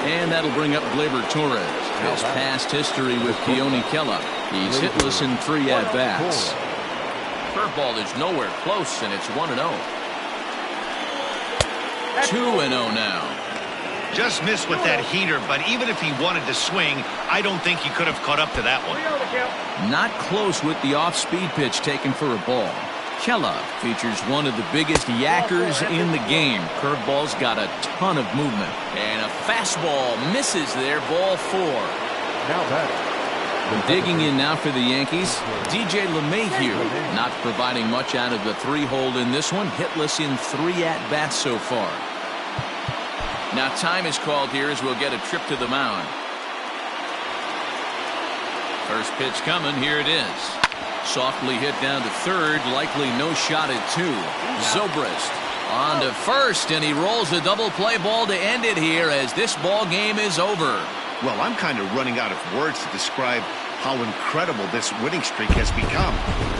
And that'll bring up Gleyber Torres. His past history with Keone Kela. He's hitless in 3 at-bats. Curveball is nowhere close, and it's 1-0. 2-0 now. Just missed with that heater, but even if he wanted to swing, I don't think he could have caught up to that one. Not close with the off-speed pitch taken for a ball. Kella features one of the biggest yackers in the game. Curveball's got a ton of movement. And a fastball misses there, ball 4. Now batting. Digging in now for the Yankees, DJ LeMahieu, not providing much out of the 3-hole in this one. Hitless in 3 at-bats so far. Now time is called here as we'll get a trip to the mound. First pitch coming, here it is. Softly hit down to third, likely no shot at 2. Zobrist on to first, and he rolls a double play ball to end it here as this ball game is over. Well, I'm kind of running out of words to describe how incredible this winning streak has become.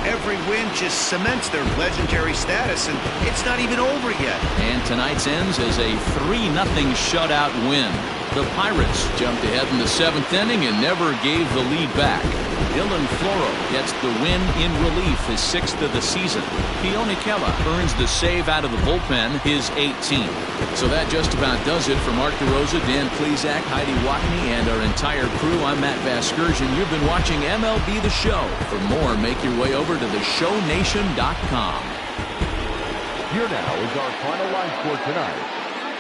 Every win just cements their legendary status, and it's not even over yet. And tonight's ends as a 3-0 shutout win. The Pirates jumped ahead in the 7th inning and never gave the lead back. Dylan Floro gets the win in relief, his 6th of the season. Keone Kela earns the save out of the bullpen, his 18th. So that just about does it for Mark DeRosa, Dan Plesac, Heidi Watney, and our entire crew. I'm Matt Vasgersian. You've been watching MLB The Show. For more, make your way over to theshownation.com. Here now is our final line score tonight.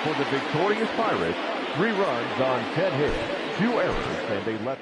For the victorious Pirates, 3 runs on 10 hits, 2 errors, and a left